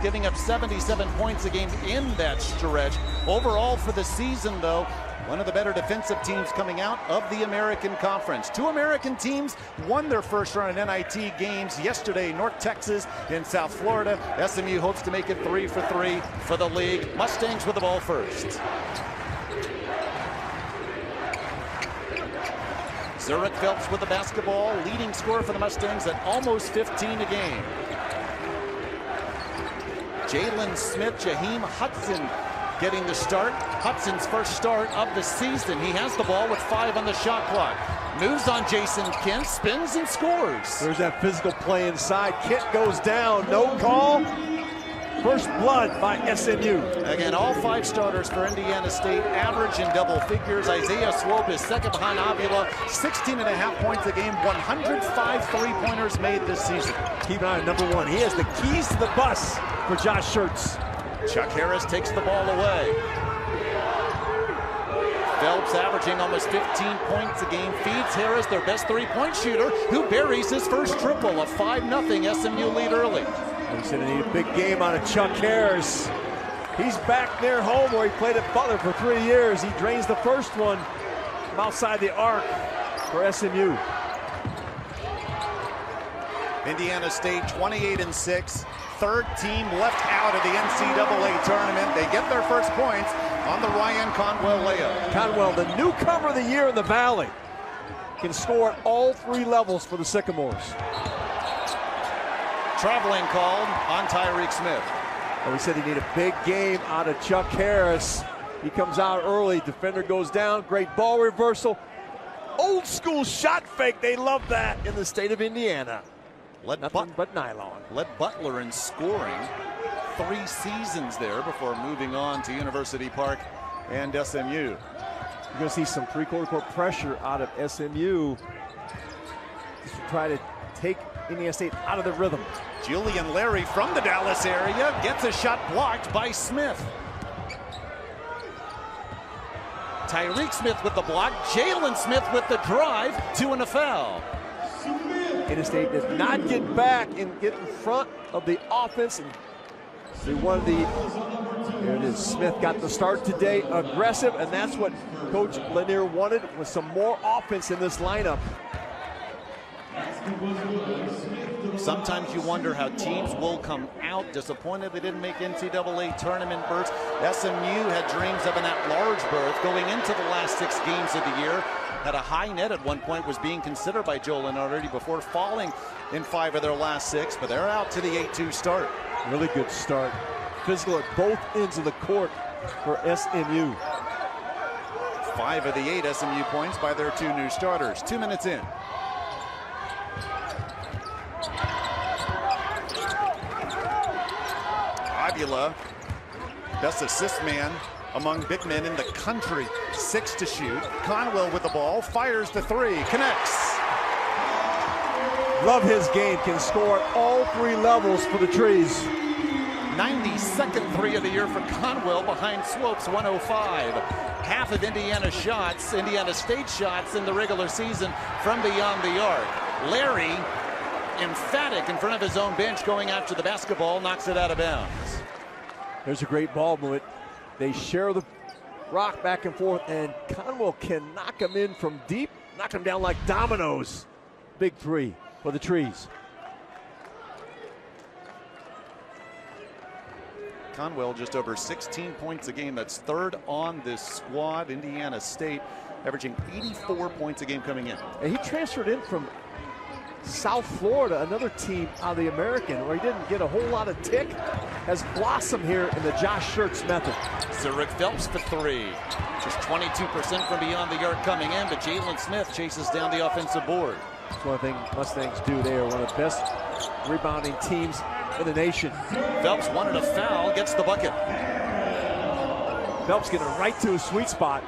giving up 77 points a game in that stretch. Overall for the season, though, one of the better defensive teams coming out of the American Conference. Two American teams won their first round of NIT games yesterday. North Texas and South Florida. SMU hopes to make it 3 for 3 for the league. Mustangs with the ball first. Zurich Phelps with the basketball, leading scorer for the Mustangs at almost 15 a game. Jalen Smith, JaHeim Hudson getting the start. Hudson's first start of the season. He has the ball with 5 on the shot clock. Moves on Jason Kent, spins and scores. There's that physical play inside. Kent goes down, no call. First blood by SMU. Again, all 5 starters for Indiana State average in double figures. Isaiah Swope is second behind Avila, 16.5 points a game, 105 3-pointers made this season. Keep an eye on number 1. He has the keys to the bus for Josh Schertz. Chuck Harris takes the ball away. Phelps averaging almost 15 points a game, feeds Harris, their best 3-point shooter, who buries his first triple. A 5-0 SMU lead early. We said they need a big game out of Chuck Harris. He's back near home where he played at Butler for 3 years. He drains the first one from outside the arc for SMU. Indiana State 28-6. Third team left out of the NCAA tournament. They get their first points on the Ryan Conwell layup. Conwell, the newcomer of the year in the Valley, can score at all 3 levels for the Sycamores. Traveling called on Tyreek Smith. Well, we said he needed a big game out of Chuck Harris. He comes out early, defender goes down, great ball reversal. Old school shot fake, they love that in the state of Indiana. Nothing but nylon. Led Butler in scoring 3 seasons there before moving on to University Park and SMU. You're going to see some 3-quarter court pressure out of SMU just to try to take Indiana State out of the rhythm. Julian Larry from the Dallas area gets a shot blocked by Smith. Tyreek Smith with the block. Jalen Smith with the drive. 2 and a foul. Indiana State does not get back and get in front of the offense. And see one of the, there it is, Smith got the start today, aggressive, and that's what Coach Lanier wanted, was some more offense in this lineup. Sometimes you wonder how teams will come out disappointed they didn't make NCAA tournament berths. SMU had dreams of an at-large berth going into the last 6 games of the year. Had a high net at one point, was being considered by Joe Lenardi before falling in 5 of their last 6, but they're out to the 8-2 start. Really good start. Physical at both ends of the court for SMU. 5 of the 8 SMU points by their 2 new starters. 2 minutes in. Avila, best assist man among big men in the country. 6 to shoot. Conwell with the ball, fires the 3, connects. Love his game, can score at all 3 levels for the Trees. 92nd 3 of the year for Conwell behind Swope's 105. Half of Indiana State shots in the regular season from beyond the arc. Larry, emphatic in front of his own bench, going after the basketball, knocks it out of bounds. There's a great ball movement. They share the rock back and forth, and Conwell can knock him in from deep, knock him down like dominoes. Big 3 for the Trees. Conwell just over 16 points a game. That's 3rd on this squad. Indiana State averaging 84 points a game coming in. And he transferred in from South Florida, another team out of the American, where he didn't get a whole lot of tick, has blossomed here in the Josh Schertz method. Zurich Phelps for 3. Just 22% from beyond the arc coming in, but Jalen Smith chases down the offensive board. That's one thing Mustangs do. They are one of the best rebounding teams in the nation. Phelps wanted a foul, gets the bucket. Phelps getting right to his sweet spot.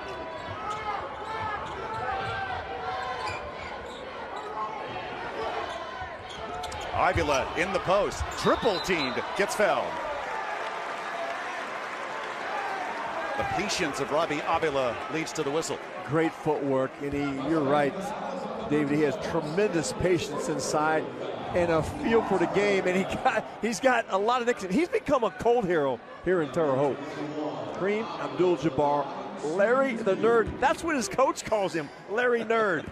Avila in the post, triple teamed, gets fouled. The patience of Robbie Avila leads to the whistle. Great footwork, and you're right, David, he has tremendous patience inside. and a feel for the game, and he's got a lot of nicknames. He's become a cult hero here in Terre Haute. Kareem Abdul-Jabbar, Larry the Nerd. That's what his coach calls him, Larry Nerd.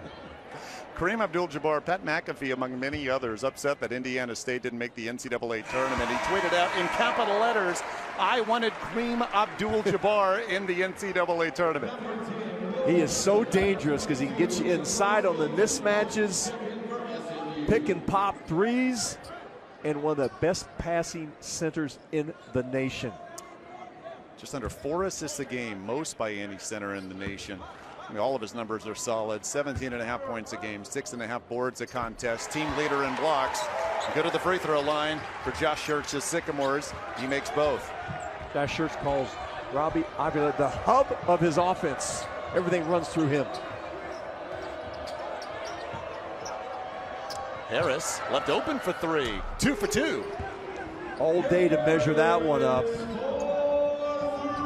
Kareem Abdul-Jabbar, Pat McAfee, among many others, upset that Indiana State didn't make the NCAA tournament. He tweeted out in capital letters, "I wanted Kareem Abdul-Jabbar in the NCAA tournament." He is so dangerous because he can get you inside on the mismatches, pick and pop threes, and one of the best passing centers in the nation. Just under 4 assists a game, most by any center in the nation. I mean, all of his numbers are solid. 17.5 points a game, 6.5 boards a contest. Team leader in blocks. Go to the free throw line for Josh Schertz's Sycamores. He makes both. Josh Schertz calls Robbie Avila the hub of his offense. Everything runs through him. Harris left open for 3. 2 for 2. All day to measure that one up.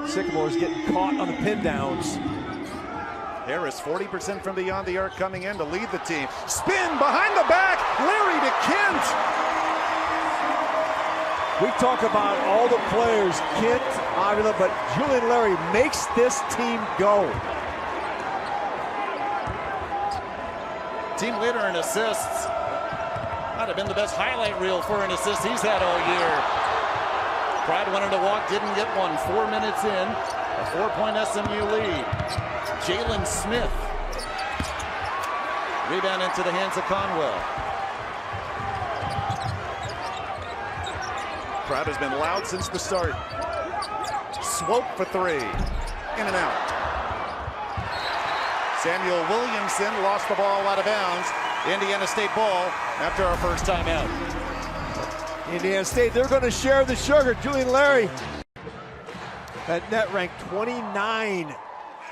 Sycamores getting caught on the pin downs. Harris 40% from beyond the arc coming in to lead the team. Spin behind the back. Larry to Kent. We talk about all the players, Kent, Avila, but Julian Larry makes this team go. Team leader in assists. Might have been the best highlight reel for an assist he's had all year. Pride wanted to walk, didn't get one. 4 minutes in, a 4-point SMU lead. Jalen Smith. Rebound into the hands of Conwell. Crowd has been loud since the start. Swope for 3. In and out. Samuel Williamson lost the ball out of bounds. Indiana State ball after our first timeout. Indiana State, they're going to share the sugar. Julian Larry, that net ranked 29.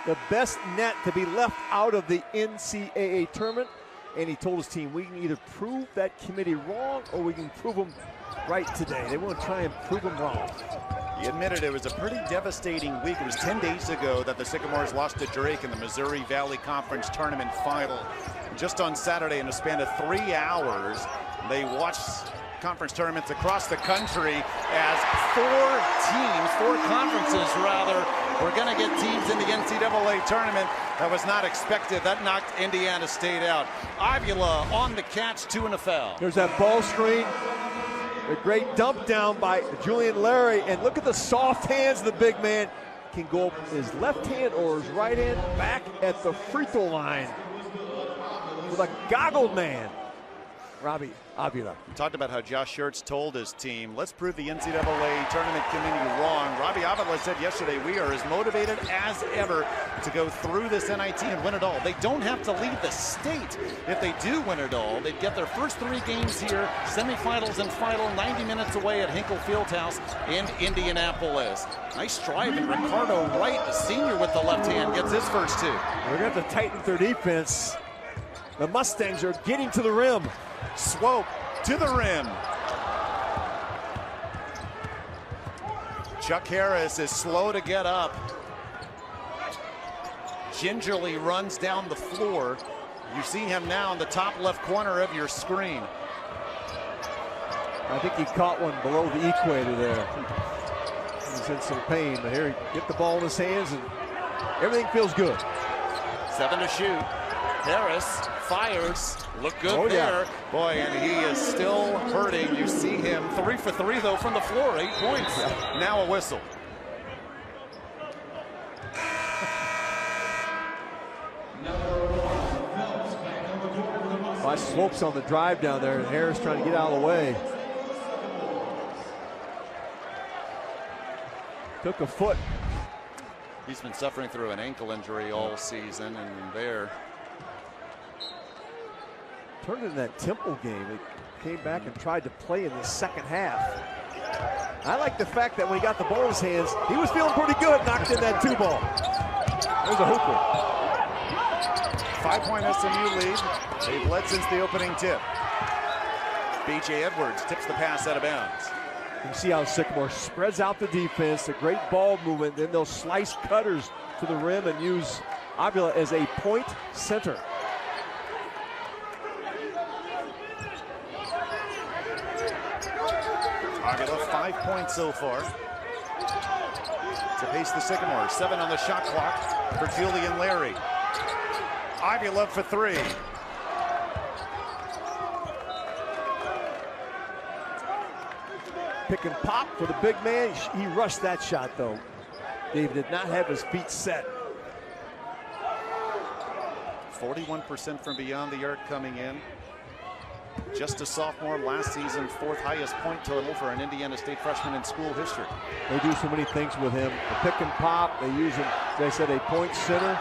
The best net to be left out of the NCAA tournament. And he told his team, we can either prove that committee wrong or we can prove them right today. They want to try and prove them wrong. He admitted it was a pretty devastating week. It was 10 days ago that the Sycamores lost to Drake in the Missouri Valley Conference Tournament Final. Just on Saturday, in a span of 3 hours, they watched conference tournaments across the country as 4 conferences rather, were going to get teams in the NCAA tournament. That was not expected. That knocked Indiana State out. Avila on the catch, 2 and a foul. There's that ball screen. A great dump down by Julian Larry, and look at the soft hands of the big man. Can go up his left hand or his right hand back at the free throw line with a goggled man. Robbie Avila. We talked about how Josh Schertz told his team, let's prove the NCAA tournament committee wrong. Robbie Avila said yesterday, we are as motivated as ever to go through this NIT and win it all. They don't have to leave the state. If they do win it all, they'd get their first 3 games here, semifinals and final, 90 minutes away at Hinkle Fieldhouse in Indianapolis. Nice drive, and Ricardo Wright, the senior with the left hand, gets his first 2. We're going to have to tighten their defense. The Mustangs are getting to the rim. Swope to the rim. Chuck Harris is slow to get up. Gingerly runs down the floor. You see him now in the top left corner of your screen. I think he caught one below the equator there. He's in some pain, but here he get the ball in his hands and everything feels good. 7 to shoot. Harris fires. Look good there. Yeah. Boy, and he is still hurting. You see him 3 for 3 though from the floor, 8 points. Yeah. Now a whistle. By Swopes on the drive down there, and Harris trying to get out of the way. Took a foot. He's been suffering through an ankle injury all season, and there. Turned in that Temple game. It came back and tried to play in the second half. I like the fact that when he got the ball in his hands, he was feeling pretty good, knocked in that 2 ball. There's a hooper. 5-point SMU lead. They've led since the opening tip. B.J. Edwards tips the pass out of bounds. You can see how Sycamore spreads out the defense, a great ball movement, then they'll slice cutters to the rim and use Avila as a point center. 5 points so far to pace the Sycamores. 7 on the shot clock for Julian Larry. Ivy Love for 3. Pick and pop for the big man. He rushed that shot, though. Dave did not have his feet set. 41% from beyond the arc coming in. Just a sophomore, last season, 4th highest point total for an Indiana State freshman in school history. They do so many things with him. The pick and pop, they use him, as I said, a point center.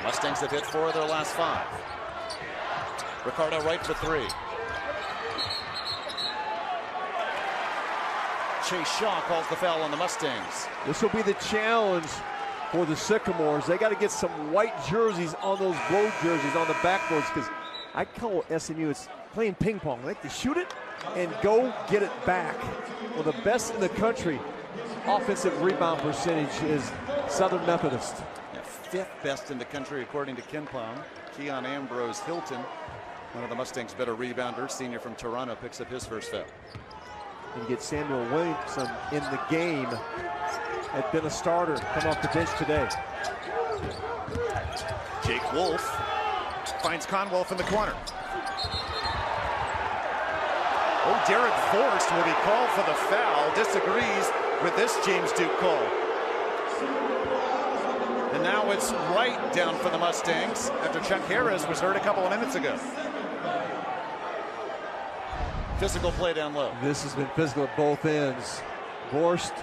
Mustangs have hit 4 of their last 5. Ricardo Wright for 3. Chase Shaw calls the foul on the Mustangs. This will be the challenge for the Sycamores. They got to get some white jerseys on those road jerseys on the backboards, because I call SMU, it's playing ping pong. They like to shoot it and go get it back. Well, the best in the country offensive rebound percentage is Southern Methodist. Yeah, 5th best in the country according to KenPom. Keon Ambrose Hilton, one of the Mustangs' better rebounders, senior from Toronto, picks up his first foul. And you get Samuel Williamson in the game. Had been a starter, come off the bench today. Jake Wolf finds Conwolf in the corner. Oh, Derek Forrest will be called for the foul. Disagrees with this James Duke call. And now it's Wright down for the Mustangs after Chuck Harris was hurt a couple of minutes ago. Physical play down low. This has been physical at both ends. Forrest.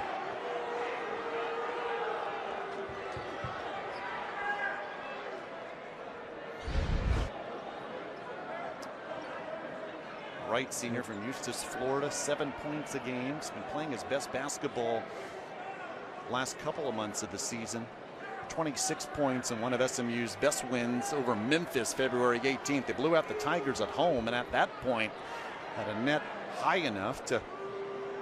Wright, senior from Eustis, Florida, 7 points a game. He's been playing his best basketball last couple of months of the season. 26 points in one of SMU's best wins over Memphis February 18th. They blew out the Tigers at home, and at that point had a net high enough to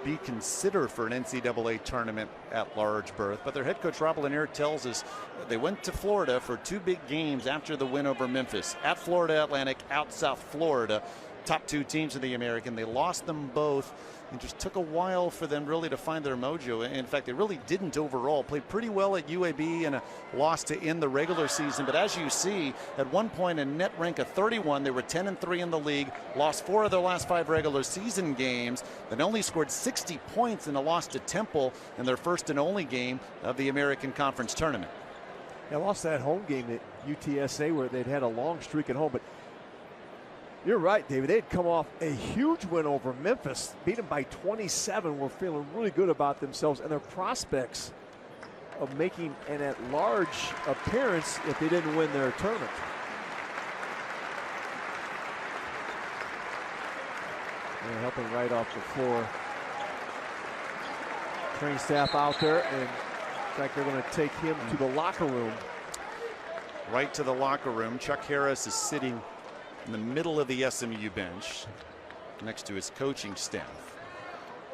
be considered for an NCAA tournament at large berth. But their head coach Rob Lanier tells us they went to Florida for 2 big games after the win over Memphis. At Florida Atlantic, out South Florida. Top 2 teams in the American. They lost them both. It just took a while for them really to find their mojo. In fact, they really didn't overall. Played pretty well at UAB and a loss to end the regular season. But as you see, at one point a net rank of 31, they were 10-3 in the league, lost 4 of their last 5 regular season games, then only scored 60 points in a loss to Temple in their first and only game of the American Conference Tournament. They lost that home game at UTSA where they'd had a long streak at home, but you're right, David. They'd come off a huge win over Memphis, beat them by 27. We're feeling really good about themselves and their prospects of making an at-large appearance if they didn't win their tournament. They're helping right off the floor. Training staff out there, and in fact, they're going to take him to the locker room. Right to the locker room. Chuck Harris is sitting in the middle of the SMU bench next to his coaching staff.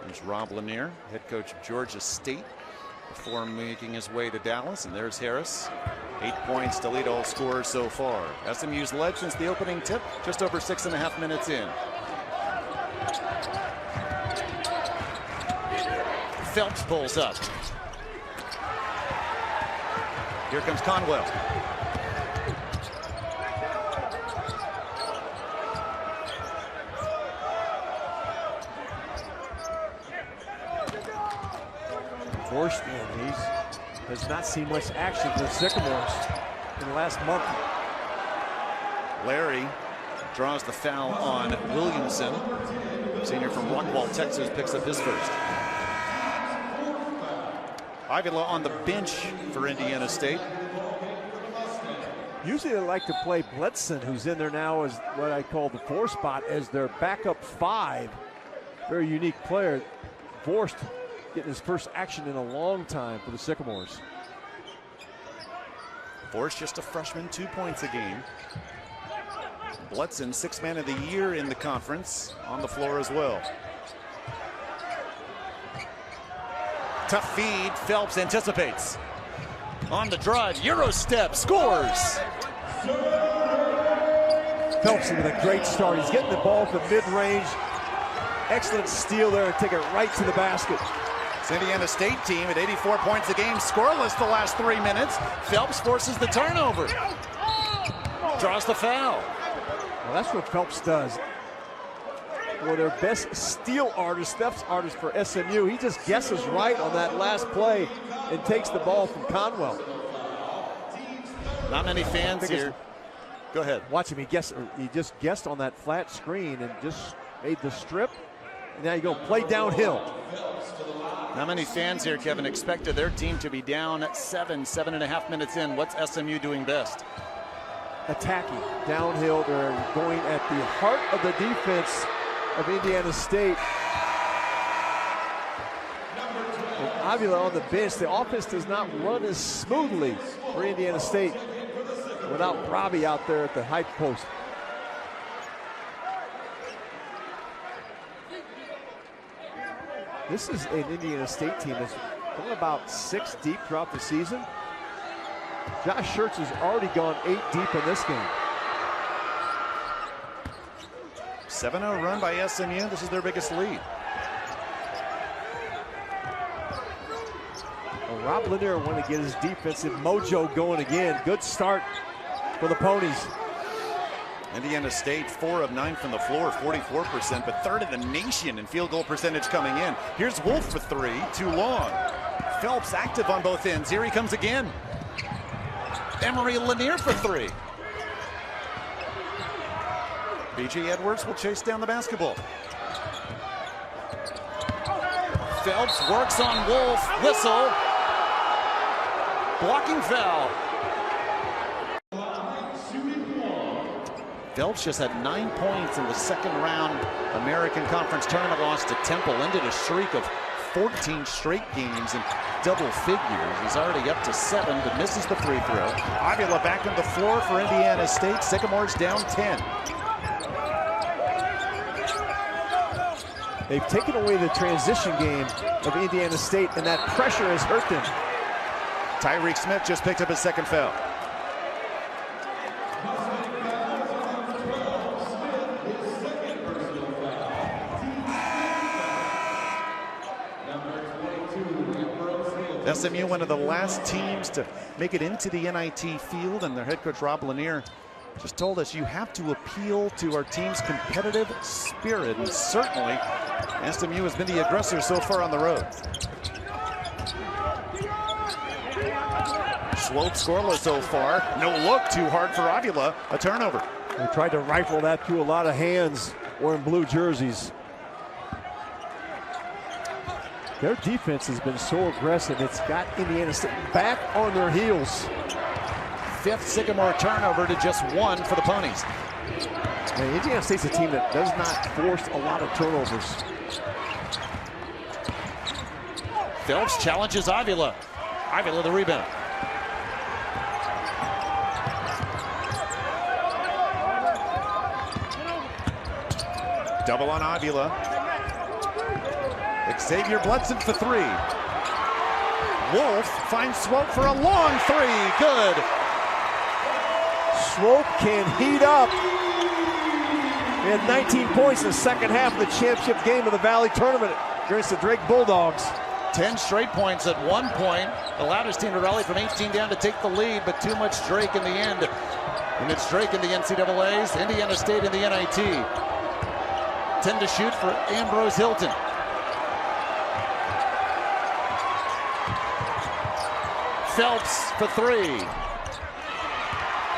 There's Rob Lanier, head coach of Georgia State, before making his way to Dallas. And there's Harris, 8 points to lead all scorers so far. SMU's led since the opening tip, just over 6.5 minutes in. Phelps pulls up. Here comes Conwell. Forrest, and has not seen much action for the Sycamores in the last month. Larry draws the foul on Williamson. Senior from Rockwall, Texas, picks up his first. Avila on the bench for Indiana State. Usually they like to play Bledson, who's in there now as what I call the 4 spot, as their backup 5. Very unique player. Forrest getting his first action in a long time for the Sycamores. Forrest, just a freshman, 2 points a game. Bledson, 6th man of the year in the conference, on the floor as well. Tough feed, Phelps anticipates. On the drive, Euro step, scores! Phelps with a great start. He's getting the ball from mid-range. excellent steal there and take it right to the basket. It's Indiana State team at 84 points a game, scoreless the last 3 minutes. Phelps forces the turnover. Draws the foul. Well, that's what Phelps does. Well, their best steal artist, theft artist for SMU. He just guesses right on that last play and takes the ball from Conwell. Not many fans here. Go ahead. Watch him. He just guessed on that flat screen and just made the strip. And now you go play downhill. Not many fans here, Kevin, expected their team to be down 7.5 minutes in. What's SMU doing best? Attacking downhill. They're going at the heart of the defense of Indiana State. And Avila on the bench. The offense does not run as smoothly for Indiana State without Robbie out there at the high post. This is an Indiana State team that's going about 6 deep throughout the season. Josh Schertz has already gone 8 deep in this game. 7-0 run by SMU. This is their biggest lead. Well, Rob Lanier wanted to get his defensive mojo going again. Good start for the Ponies. Indiana State 4 of 9 from the floor, 44%, but 3rd in the nation in field goal percentage coming in. Here's Wolf for 3, too long. Phelps active on both ends. Here he comes again. Emory Lanier for 3. B.J. Edwards will chase down the basketball. Phelps works on Wolf. Whistle. Blocking foul. Phelps just had 9 points in the second round American Conference tournament loss to Temple. Ended a streak of 14 straight games in double figures. He's already up to 7, but misses the free throw. Avila back on the floor for Indiana State. Sycamore's down 10. They've taken away the transition game of Indiana State, and that pressure has hurt them. Tyreek Smith just picked up his second foul. SMU, one of the last teams to make it into the NIT field, and their head coach Rob Lanier just told us you have to appeal to our team's competitive spirit, and certainly SMU has been the aggressor so far on the road. Slope scoreless so far. No look, too hard for Avila. A turnover. They tried to rifle that through a lot of hands wearing blue jerseys. Their defense has been so aggressive, it's got Indiana State back on their heels. 5th Sycamore turnover to just 1 for the Ponies. And Indiana State's a team that does not force a lot of turnovers. Phelps challenges Avila. Avila the rebound. Double on Avila. Xavier Bledson for 3. Wolf finds Swope for a long 3. Good. Swope can heat up. He had 19 points in the second half of the championship game of the Valley Tournament against the Drake Bulldogs. 10 straight points at one point. Allowed his team to rally from 18 down to take the lead, but too much Drake in the end. And it's Drake in the NCAAs, Indiana State in the NIT. 10 to shoot for Ambrose Hilton. Phelps for 3.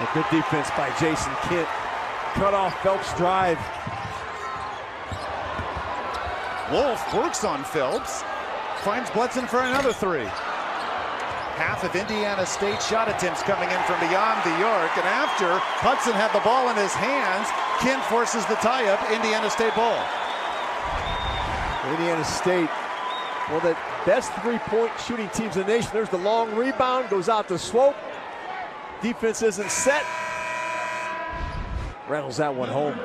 A good defense by Jason Kent. Cut off Phelps' drive. Wolf works on Phelps. Finds Bledson for another 3. Half of Indiana State shot attempts coming in from beyond the arc. And after Hudson had the ball in his hands, Kent forces the tie-up. Indiana State ball. Indiana State, well, the best 3-point shooting teams in the nation. There's the long rebound, goes out to Swope. Defense isn't set. Rattles that one home.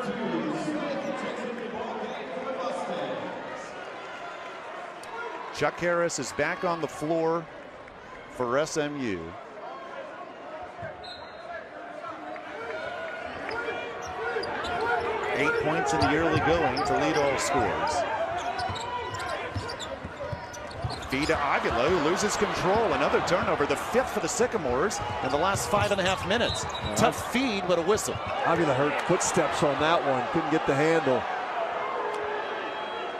Chuck Harris is back on the floor for SMU. 8 points in the early going to lead all scores. Feed to Aguila, who loses control. Another turnover, the 5th for the Sycamores in the last 5.5 minutes. Tough feed, but a whistle. Aguila heard footsteps on that one. Couldn't get the handle.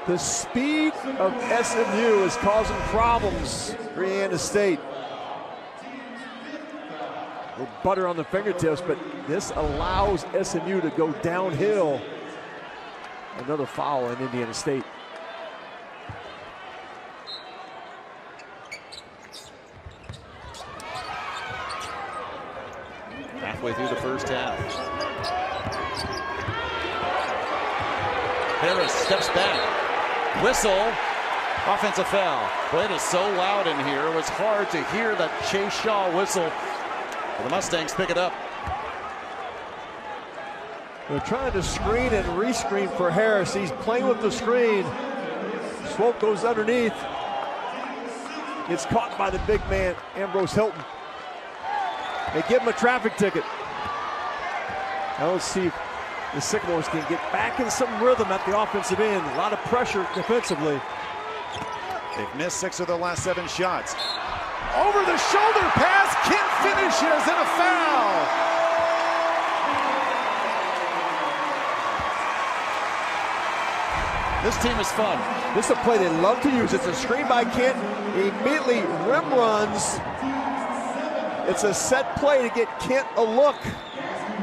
The speed of SMU is causing problems for Indiana State. A little butter on the fingertips, but this allows SMU to go downhill. Another foul in Indiana State. Halfway through the first half. Harris steps back. Whistle. Offensive foul. Boy, it is so loud in here. It was hard to hear that Chase Shaw whistle. The Mustangs pick it up. They're trying to screen and rescreen for Harris. He's playing with the screen. Swope goes underneath. Gets caught by the big man, Ambrose Hilton. They give him a traffic ticket. Now let's see if the Sycamores can get back in some rhythm at the offensive end. A lot of pressure defensively. They've missed 6 of their last 7 shots. Over the shoulder pass, Kent finishes and a foul. This team is fun. This is a play they love to use. It's a screen by Kent. He immediately rim runs. It's a set play to get Kent a look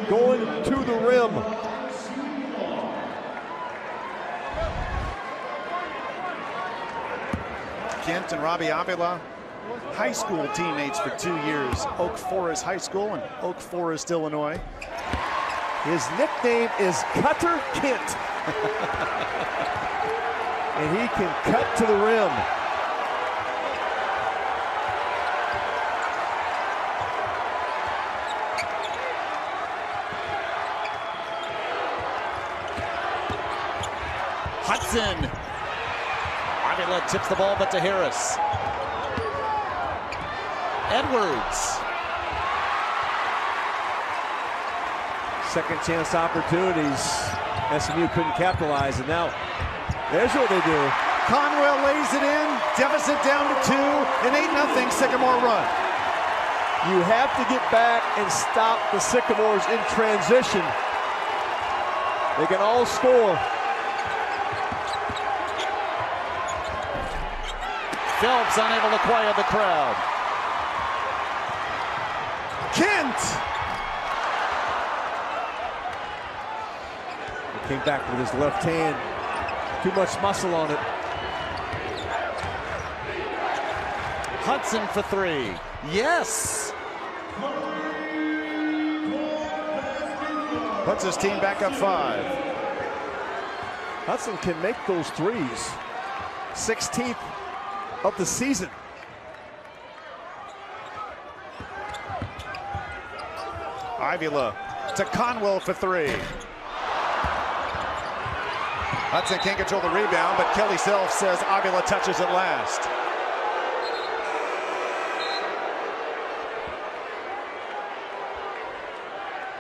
going to the rim. Kent and Robbie Avila, high school teammates for 2 years. Oak Forest High School in Oak Forest, Illinois. His nickname is Cutter Kent. And he can cut to the rim. Hudson. Avila tips the ball, but to Harris. Edwards. Second chance opportunities. SMU couldn't capitalize, and now there's what they do. Conwell lays it in. Deficit down to 2. An 8-0 Sycamore run. You have to get back and stop the Sycamores in transition. They can all score. Phelps unable to quiet the crowd. Kent! He came back with his left hand. Too much muscle on it. Hudson for 3. Yes! Puts his team back up 5. Hudson can make those threes. 16th of the season. Avila to Conwell for 3. Hudson can't control the rebound, but Kelly Self says Avila touches it last.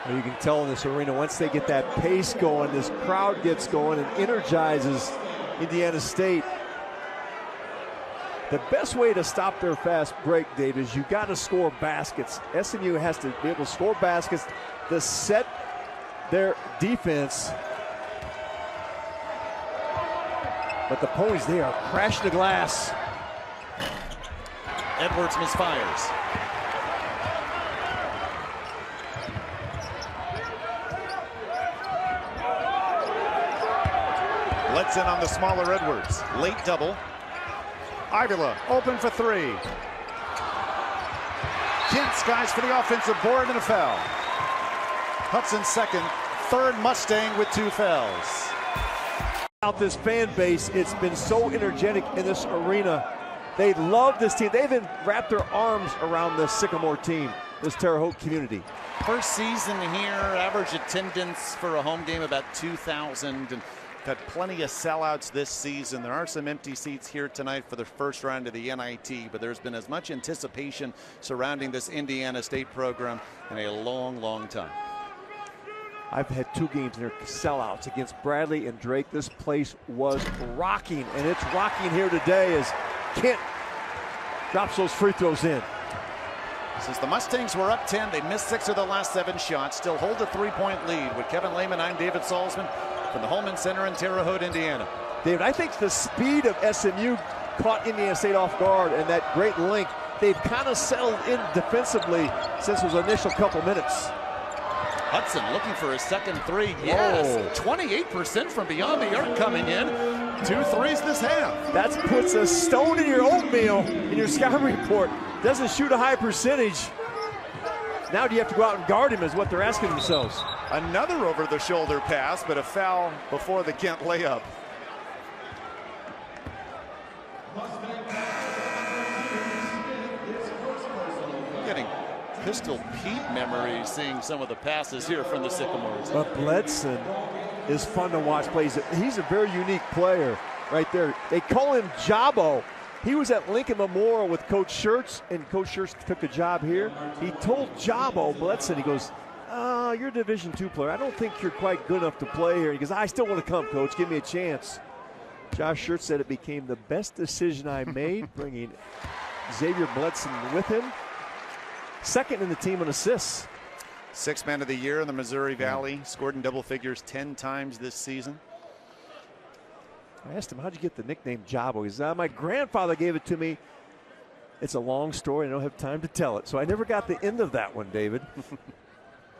Well, you can tell in this arena, once they get that pace going, this crowd gets going and energizes Indiana State. The best way to stop their fast break, Dave, is you got to score baskets. SMU has to be able to score baskets to set their defense. But the Ponies, they are crashing the glass. Edwards misfires. Let's in on the smaller Edwards. Late double. Avila open for 3. Kent skies for the offensive board and a foul. Hudson second, 3rd Mustang with 2 fouls. Out this fan base, it's been so energetic in this arena. They love this team. They've even wrapped their arms around the Sycamore team, this Terre Haute community. First season here, average attendance for a home game about 2,000. And had plenty of sellouts this season. There are some empty seats here tonight for the first round of the NIT, but there's been as much anticipation surrounding this Indiana State program in a long, long time. I've had 2 games in their sellouts against Bradley and Drake. This place was rocking, and it's rocking here today as Kent drops those free throws in. Since the Mustangs were up 10, they missed 6 of the last 7 shots, still hold a 3-point lead. With Kevin Lehman, I'm David Salzman from the Holman Center in Terre Haute, Indiana. David, I think the speed of SMU caught Indiana State off guard, and that great length. They've kind of settled in defensively since those initial couple minutes. Hudson looking for his second 3. Yes, 28% from beyond the arc coming in. 2 threes this half. That puts a stone in your oatmeal in your scouting report. Doesn't shoot a high percentage. Now do you have to go out and guard him is what they're asking themselves. Another over-the-shoulder pass, but a foul before the Kent layup. Getting Pistol Pete memories seeing some of the passes here from the Sycamores. But Bledson is fun to watch play. He's a very unique player right there. They call him Jabo. He was at Lincoln Memorial with Coach Schertz, and Coach Schertz took a job here. He told Jabo Bledson, he goes, you're a Division II player. I don't think you're quite good enough to play here. He goes, I still want to come, Coach. Give me a chance. Josh Schertz said it became the best decision I made, bringing Xavier Bledson with him. Second in the team in assists. 6th man of the year in the Missouri Valley. Scored in double figures 10 times this season. I asked him, how'd you get the nickname Jabo? He said, my grandfather gave it to me. It's a long story. I don't have time to tell it. So I never got the end of that one, David.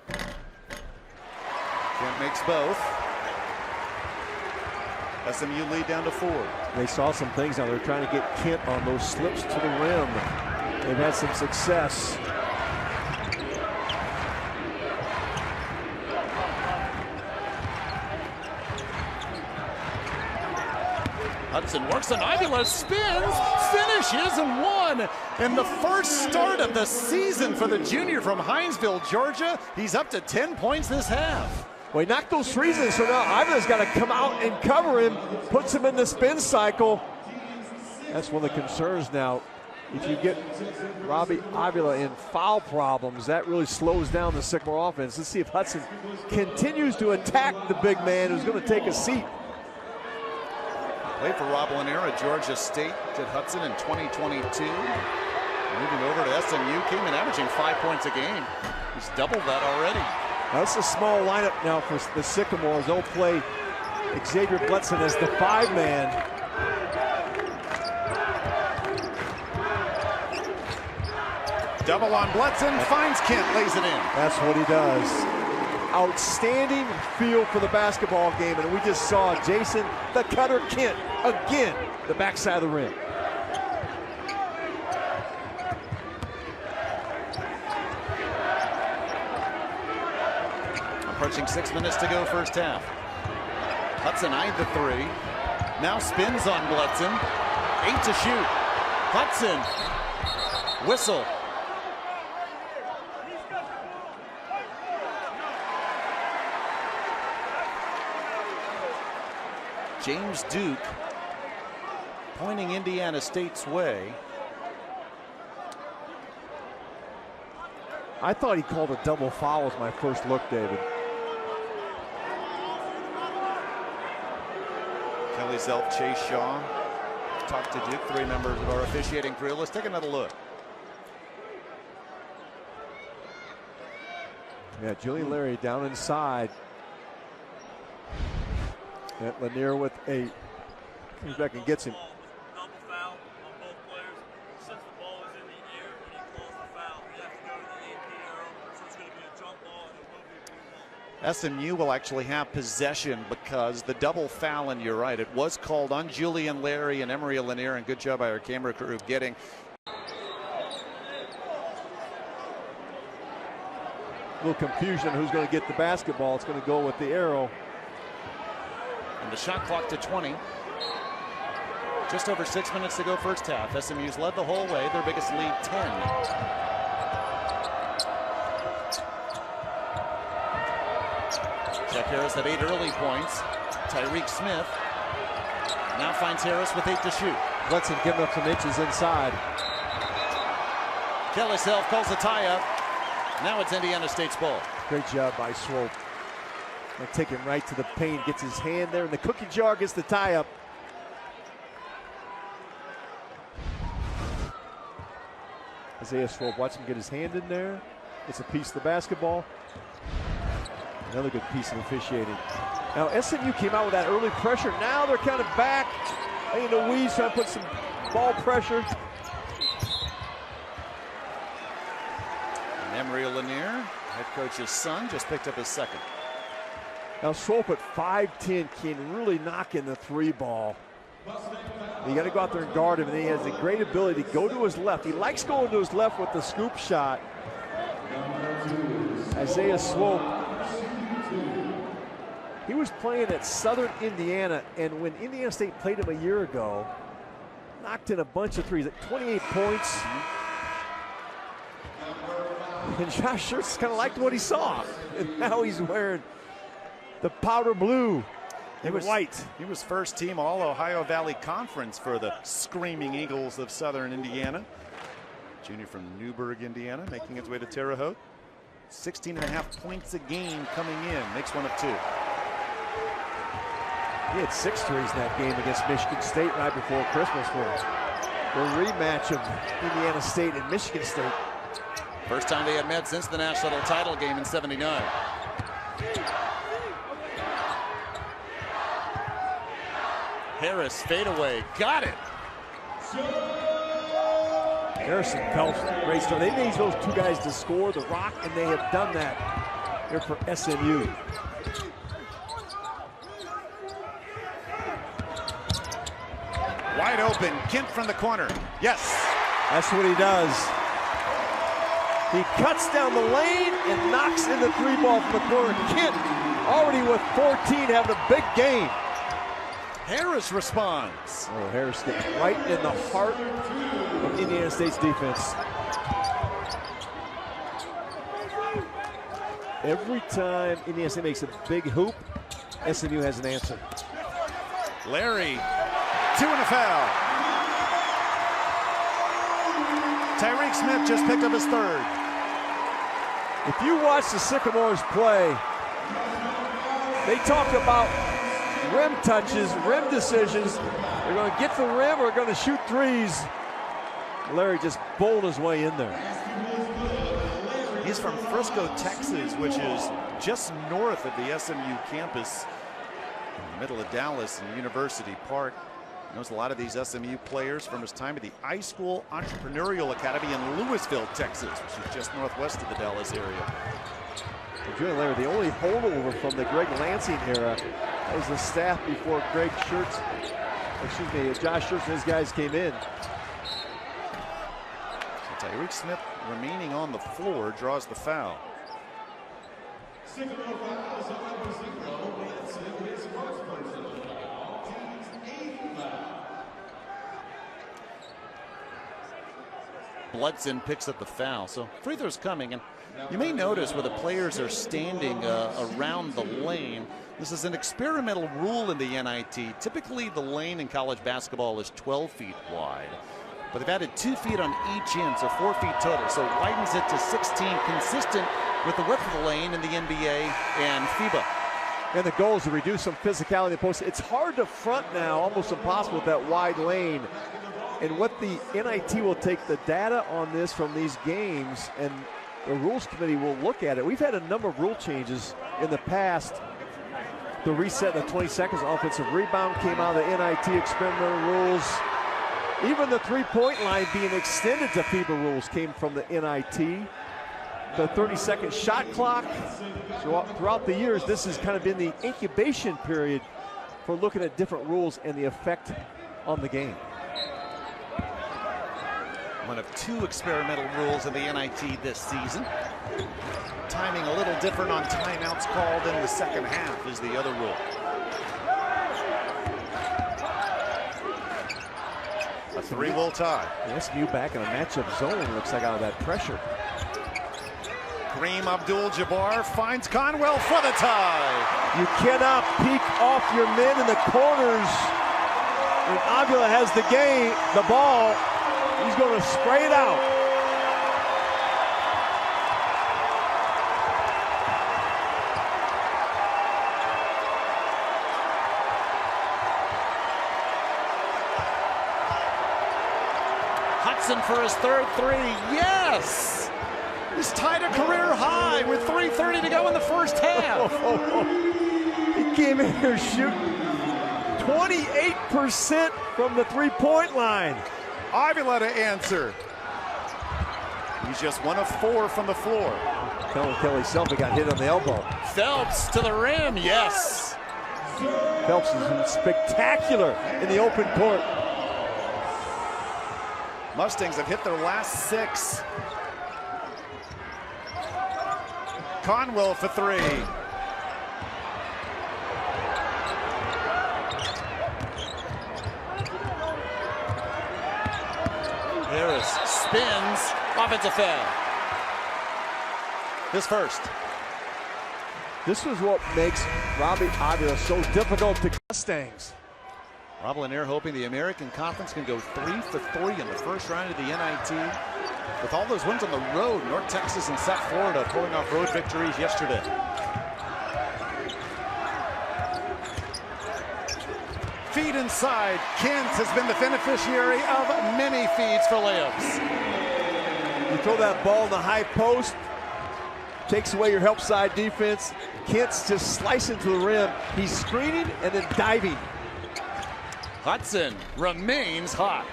Kent makes both. SMU lead down to 4. They saw some things now. They're trying to get Kent on those slips to the rim. They've had some success. Hudson works on Avila, spins, finishes, and 1. In the first start of the season for the junior from Hinesville, Georgia, he's up to 10 points this half. Well, he knocked those threes in, so now Avila's got to come out and cover him, puts him in the spin cycle. That's one of the concerns now. If you get Robbie Avila in foul problems, that really slows down the Sycamore offense. Let's see if Hudson continues to attack the big man who's going to take a seat. Played for Rob Lanier at Georgia State, at Hudson in 2022. Moving over to SMU, came in averaging 5 points a game. He's doubled that already. That's a small lineup now for the Sycamores. They'll play Xavier Bledson as the 5-man. Double on Bledson, finds Kent, lays it in. That's what he does. Outstanding feel for the basketball game, and we just saw Jason the Cutter Kent again, the backside of the rim. Approaching 6 minutes to go first half. Hudson eyed the 3. Now spins on Bledson. 8 to shoot. Hudson. Whistle. James Duke pointing Indiana State's way. I thought he called a double foul was my first look, David. Kelly Zelf, Chase Shaw. Talked to Duke, 3 members of our officiating crew. Let's take another look. Yeah, Julian Larry down inside. And Lanier with a comes back and gets him. Double foul on both players. Since the ball is in the air when he calls the foul, we have to go to the AP arrow. So it's going to be a jump ball and it will be a blue ball. SMU will actually have possession because the double foul, and you're right, it was called on Julian Larry and Emery Lanier, and good job by our camera crew getting. A little confusion who's going to get the basketball. It's going to go with the arrow. And the shot clock to 20. Just over 6 minutes to go first half. SMU's led the whole way, their biggest lead 10. Jack Harris had 8 early points. Tyreek Smith now finds Harris with 8 to shoot. Hudson giving up some inches inside. Kelly Self calls the tie up. Now it's Indiana State's ball. Great job by Swope. And take him right to the paint, gets his hand there in the cookie jar, gets the tie up. Isaiah Swope, watch him get his hand in there. Gets a piece of the basketball. Another good piece of officiating. Now SMU came out with that early pressure. Now they're kind of back. Laying the weeds, trying to put some ball pressure. And Emery Lanier, head coach's son, just picked up his second. Now Swope at 5'10" can really knock in the three ball. You got to go out there and guard him, and he has a great ability to go to his left. He likes going to his left with the scoop shot. Isaiah Swope. He was playing at Southern Indiana, and when Indiana State played him a year ago, knocked in a bunch of threes at 28 points. And Josh Schertz kind of liked what he saw. And now he's wearing the powder blue and white. He was first team All Ohio Valley Conference for the Screaming Eagles of Southern Indiana. Junior from Newburgh, Indiana, making his way to Terre Haute. 16.5 points a game coming in. Makes one of two. He had 6 threes in that game against Michigan State right before Christmas for the rematch of Indiana State and Michigan State. First time they had met since the national title game in '79. Harris fadeaway, got it. Harrison Phelps, great start. They need those two guys to score the rock, and they have done that here for SMU. Wide open, Kent from the corner. Yes. That's what he does. He cuts down the lane and knocks in the three ball from the corner. Kent already with 14, having a big game. Harris responds. Oh, Harris gets right in the heart of Indiana State's defense. Every time Indiana State makes a big hoop, SMU has an answer. Larry, 2 and a foul. Tyreek Smith just picked up his third. If you watch the Sycamores play, they talk about rim touches, rim decisions. They're going to get to the rim or going to shoot threes. Larry just bowled his way in there. He's from Frisco, Texas, which is just north of the SMU campus, in the middle of Dallas and University Park. Knows a lot of these SMU players from his time at the iSchool Entrepreneurial Academy in Louisville, Texas, which is just northwest of the Dallas area. Well, Julian Larry, the only holdover from the Greg Lansing era, that was the staff before Josh Schertz and his guys came in. So Tyreek Smith remaining on the floor draws the foul. Bludson picks up the foul, so free throw's coming, and you may notice where the players are standing around the lane. This is an experimental rule in the NIT. Typically, the lane in college basketball is 12 feet wide, but they've added 2 feet on each end, so 4 feet total, so it widens it to 16, consistent with the width of the lane in the NBA and FIBA. And the goal is to reduce some physicality in the post. It's hard to front now, almost impossible with that wide lane. And what the NIT will take the data on this from these games, and the rules committee will look at it. We've had a number of rule changes in the past. The reset in the 20 seconds offensive rebound came out of the NIT experimental rules. Even the three-point line being extended to FIBA rules came from the NIT. The 30-second shot clock. So throughout the years, this has kind of been the incubation period for looking at different rules and the effect on the game. One of 2 experimental rules in the NIT this season. Timing a little different on timeouts called in the second half is the other rule. A 3 will tie. SMU back in a matchup zone, looks like, out of that pressure. Kareem Abdul-Jabbar finds Conwell for the tie. You cannot peek off your men in the corners. When Avila has the ball, he's going to spray it out. Hudson for his third three. Yes! He's tied a career high with 3:30 to go in the first half. He came in here shooting 28% from the three-point line. Avila to answer. He's just 1 of 4 from the floor. Kelly Selby got hit on the elbow. Phelps to the rim, yes. Phelps has been spectacular in the open court. Mustangs have hit their last 6. Conwell for 3. Harris spins, offensive foul. His first. This is what makes Robbie Avila so difficult to Mustangs. Rob Lanier hoping the American Conference can go 3 for 3 in the first round of the NIT. With all those wins on the road, North Texas and South Florida pulling off road victories yesterday. Feed inside. Kent has been the beneficiary of many feeds for layups. You throw that ball in the high post, takes away your help side defense. Kent's just slicing to the rim. He's screening and then diving. Hudson remains hot.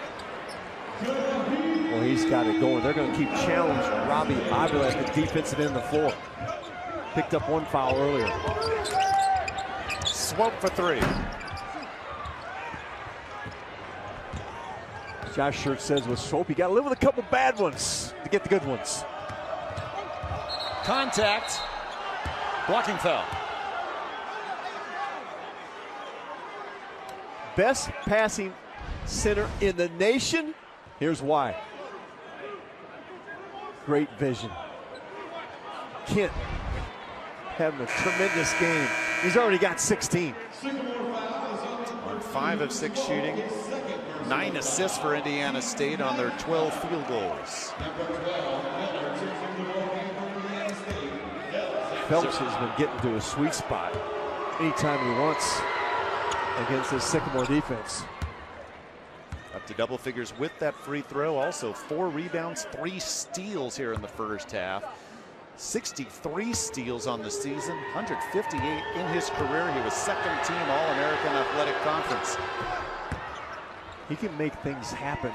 Well, he's got it going. They're going to keep challenging Robbie Avila at the defensive end of the floor. Picked up 1 foul earlier. Swope for 3. Josh Shirt says with Swope, you got to live with a couple bad ones to get the good ones. Contact. Blocking foul. Best passing center in the nation. Here's why. Great vision. Kent having a tremendous game. He's already got 16. On 5 of 6 shooting. 9 assists for Indiana State on their 12 field goals. Phelps has been getting to a sweet spot anytime he wants against this Sycamore defense. Up to double figures with that free throw. Also 4 rebounds, 3 steals here in the first half. 63 steals on the season, 158 in his career. He was second team All-American Athletic Conference. He can make things happen,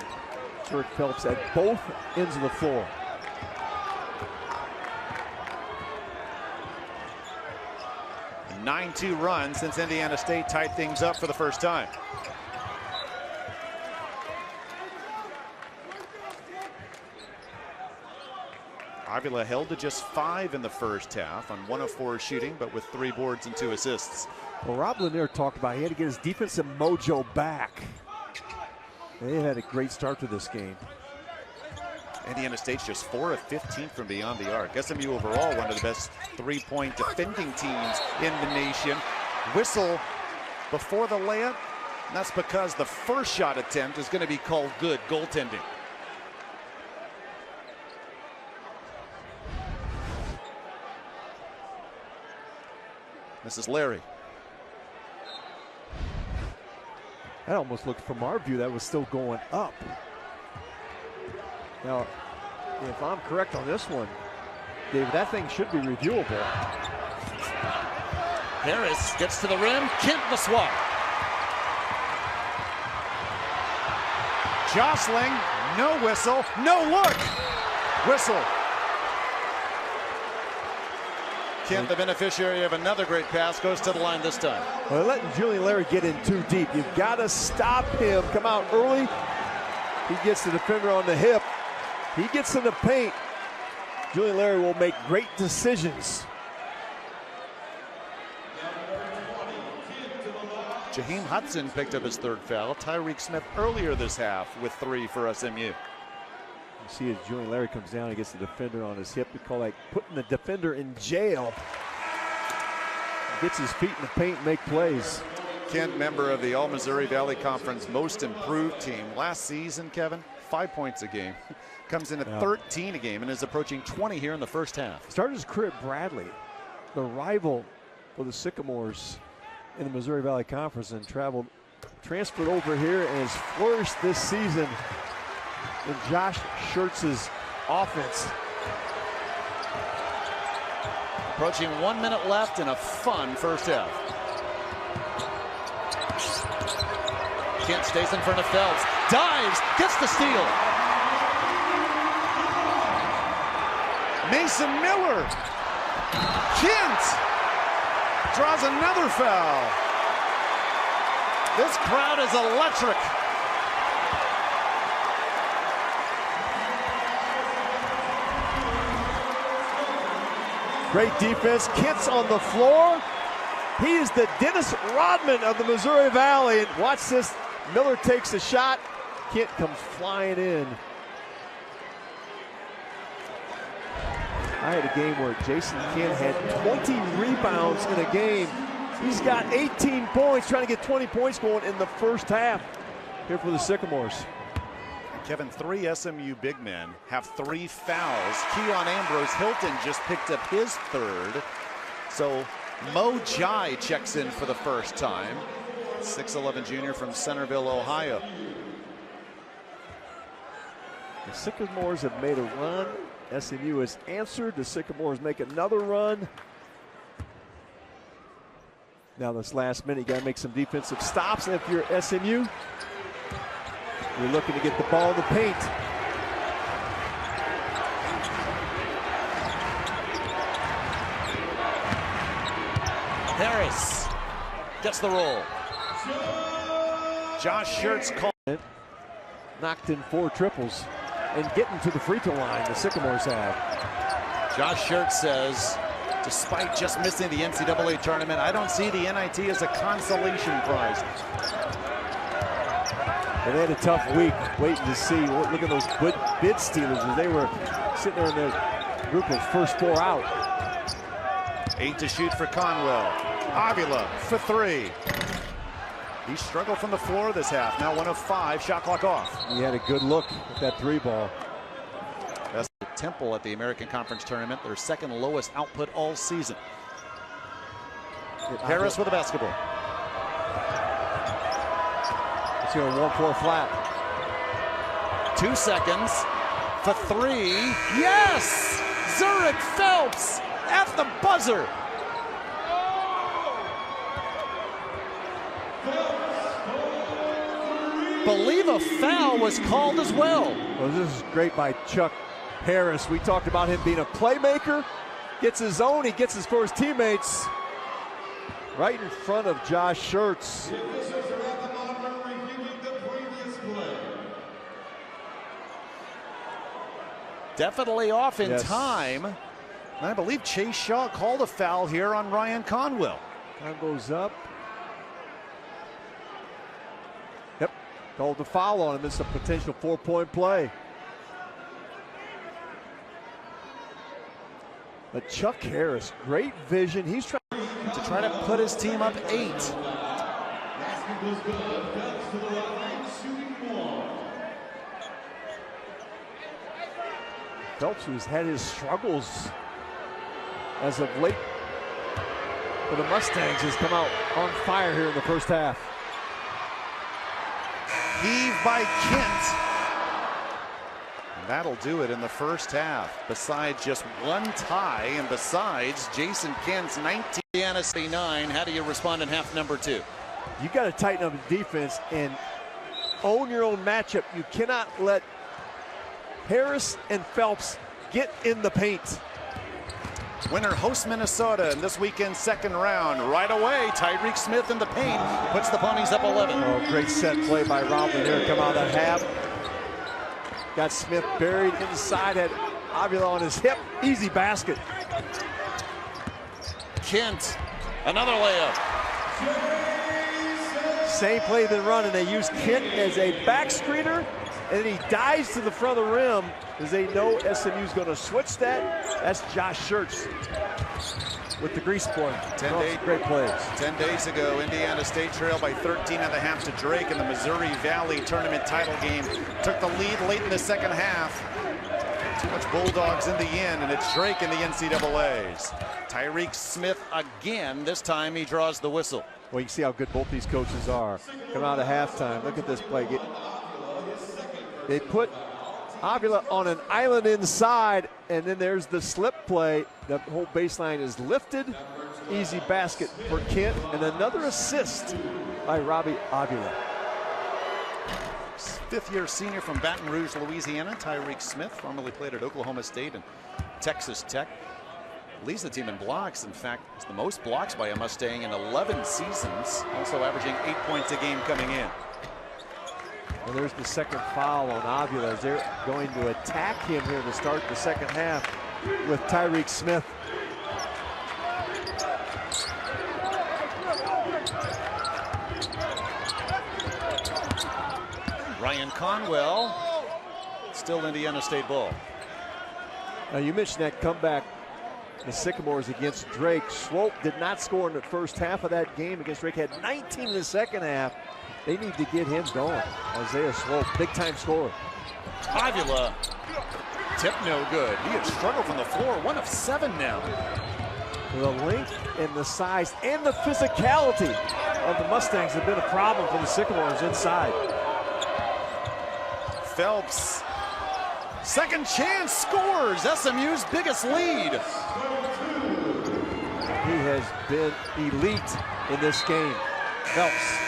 Kirk Phelps, at both ends of the floor. A 9-2 run since Indiana State tied things up for the first time. Avila held to just 5 in the first half on 1 of 4 shooting, but with 3 boards and 2 assists. Well, Rob Lanier talked about he had to get his defensive mojo back. They had a great start to this game. Indiana State's just 4 of 15 from beyond the arc. SMU overall one of the best 3-point defending teams in the nation. Whistle before the layup. And that's because the first shot attempt is going to be called good goaltending. This is Larry. That almost looked, from our view, that was still going up. Now, if I'm correct on this one, David, that thing should be reviewable. Harris gets to the rim. Kent the swat. Jostling. No whistle. No look. Whistle. Kent, the beneficiary of another great pass, goes to the line this time. Well, they're letting Julian Larry get in too deep. You've got to stop him. Come out early. He gets the defender on the hip. He gets in the paint. Julian Larry will make great decisions. JaHeim Hudson picked up his 3rd foul. Tyreek Smith earlier this half with 3 for SMU. You see as Julian Larry comes down, he gets the defender on his hip. We call that putting the defender in jail. Gets his feet in the paint and make plays. Kent, member of the All-Missouri Valley Conference Most Improved Team. Last season, Kevin, 5 points a game. Comes in at 13 a game and is approaching 20 here in the first half. Started his career at Bradley, the rival for the Sycamores in the Missouri Valley Conference, and transferred over here and has flourished this season in Josh Schertz's offense. Approaching 1 minute left in a fun first half. Kent stays in front of Phelps, dives, gets the steal. Mason Miller. Kent draws another foul. This crowd is electric. Great defense. Kent's on the floor. He is the Dennis Rodman of the Missouri Valley. And watch this. Miller takes a shot. Kent comes flying in. I had a game where Jason Kent had 20 rebounds in a game. He's got 18 points, trying to get 20 points going in the first half here for the Sycamores. Kevin, 3 SMU big men have 3 fouls. Keon Ambrose Hilton just picked up his 3rd. So Mo Jai checks in for the first time. 6'11" junior from Centerville, Ohio. The Sycamores have made a run. SMU has answered. The Sycamores make another run. Now this last minute, you got to make some defensive stops. And if you're SMU, you're looking to get the ball in the paint. Harris gets the roll. Josh Schertz called. Knocked in 4 triples and getting to the free throw line, the Sycamores have. Josh Schertz says, despite just missing the NCAA tournament, I don't see the NIT as a consolation prize. And they had a tough week waiting to see. Look at those bid stealers as they were sitting there in their group of first 4 out. 8 to shoot for Conwell. Avila for 3. He struggled from the floor this half. Now 1 of 5. Shot clock off. He had a good look at that 3 ball. That's the Temple at the American Conference Tournament. Their 2nd lowest output all season. Harris with the basketball. It's here 1-4 flat. 2 seconds for 3. Yes! Zurich Phelps at the buzzer. Believe a foul was called as well. Well, this is great by Chuck Harris. We talked about him being a playmaker. Gets his own, he gets his for his teammates. Right in front of Josh Schertz. Definitely off in Yes. time. And I believe Chase Shaw called a foul here on Ryan Conwell. Time goes up. Yep, called the foul on him. It's a potential 4-point play. But Chuck Harris, great vision. He's trying To try to put his team up 8. Phelps, who's had his struggles as of late for the Mustangs, has come out on fire here in the first half. Heave by Kent. And that'll do it in the first half. Besides just 1 tie, and besides Jason Kent's 19-9. How do you respond in half number 2? You got to tighten up the defense and own your own matchup. You cannot let Harris and Phelps get in the paint. Winner hosts Minnesota in this weekend's 2nd round. Right away, Tyreek Smith in the paint puts the Ponies up 11. Oh, great set play by Robin here. Come out of the half. Got Smith buried inside, had Avila on his hip. Easy basket. Kent, another layup. Same play than run, and they use Kent as a back screener, and then he dives to the front of the rim as they know SMU's going to switch that. That's Josh Schertz with the grease point. 10 Great plays. 10 days ago, Indiana State trailed by 13.5 to Drake in the Missouri Valley tournament title game. Took the lead late in the second half. Too much Bulldogs in the end, and it's Drake in the NCAAs. Tyreek Smith again. This time he draws the whistle. Well, you can see how good both these coaches are. Come out of halftime. Look at this play. They put Avila on an island inside, and then there's the slip play. The whole baseline is lifted. Easy basket for Kent, and another assist by Robbie Avila. Fifth-year senior from Baton Rouge, Louisiana, Tyreek Smith, formerly played at Oklahoma State and Texas Tech. Leads the team in blocks. In fact, it's the most blocks by a Mustang in 11 seasons, also averaging 8 points a game coming in. And there's the second foul on Avila as they're going to attack him here to start the second half with Tyreek Smith. Ryan Conwell, still Indiana State ball. Now you mentioned that comeback, the Sycamores against Drake. Swope did not score in the first half of that game against Drake, had 19 in the second half. They need to get him going. Isaiah Swope, big time scorer. Avila, tip no good. He has struggled from the floor, 1 of 7 now. The length and the size and the physicality of the Mustangs have been a problem for the Sycamores inside. Phelps, second chance, scores SMU's biggest lead. He has been elite in this game. Phelps.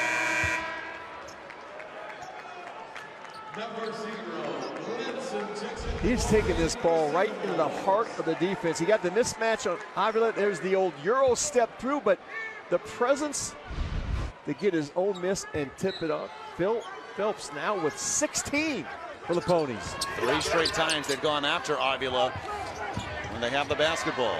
He's taking this ball right into the heart of the defense. He got the mismatch on Avila. There's the old Euro step through, but the presence to get his own miss and tip it up. Phelps now with 16 for the Ponies. 3 straight times they've gone after Avila when they have the basketball.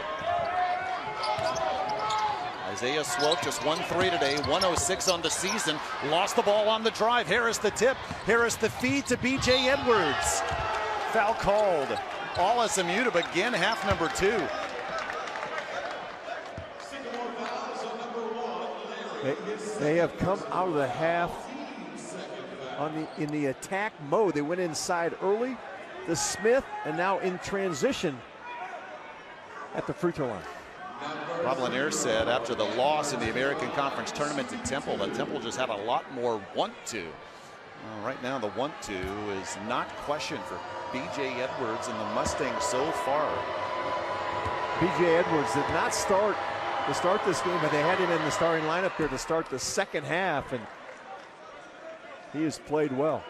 Isaiah Swope just 1-3 today, 106 on the season. Lost the ball on the drive. Harris the tip. Harris the feed to B.J. Edwards. Foul called. All SMU to begin half number 2. They have come out of the half in the attack mode. They went inside early, the Smith, and now in transition at the free throw line. Rob Lanier said after the loss in the American Conference Tournament to Temple, that Temple just had a lot more want to. Right now the want to is not questioned for B.J. Edwards and the Mustangs so far. B.J. Edwards did not start this game, but they had him in the starting lineup here to start the second half, and he has played well.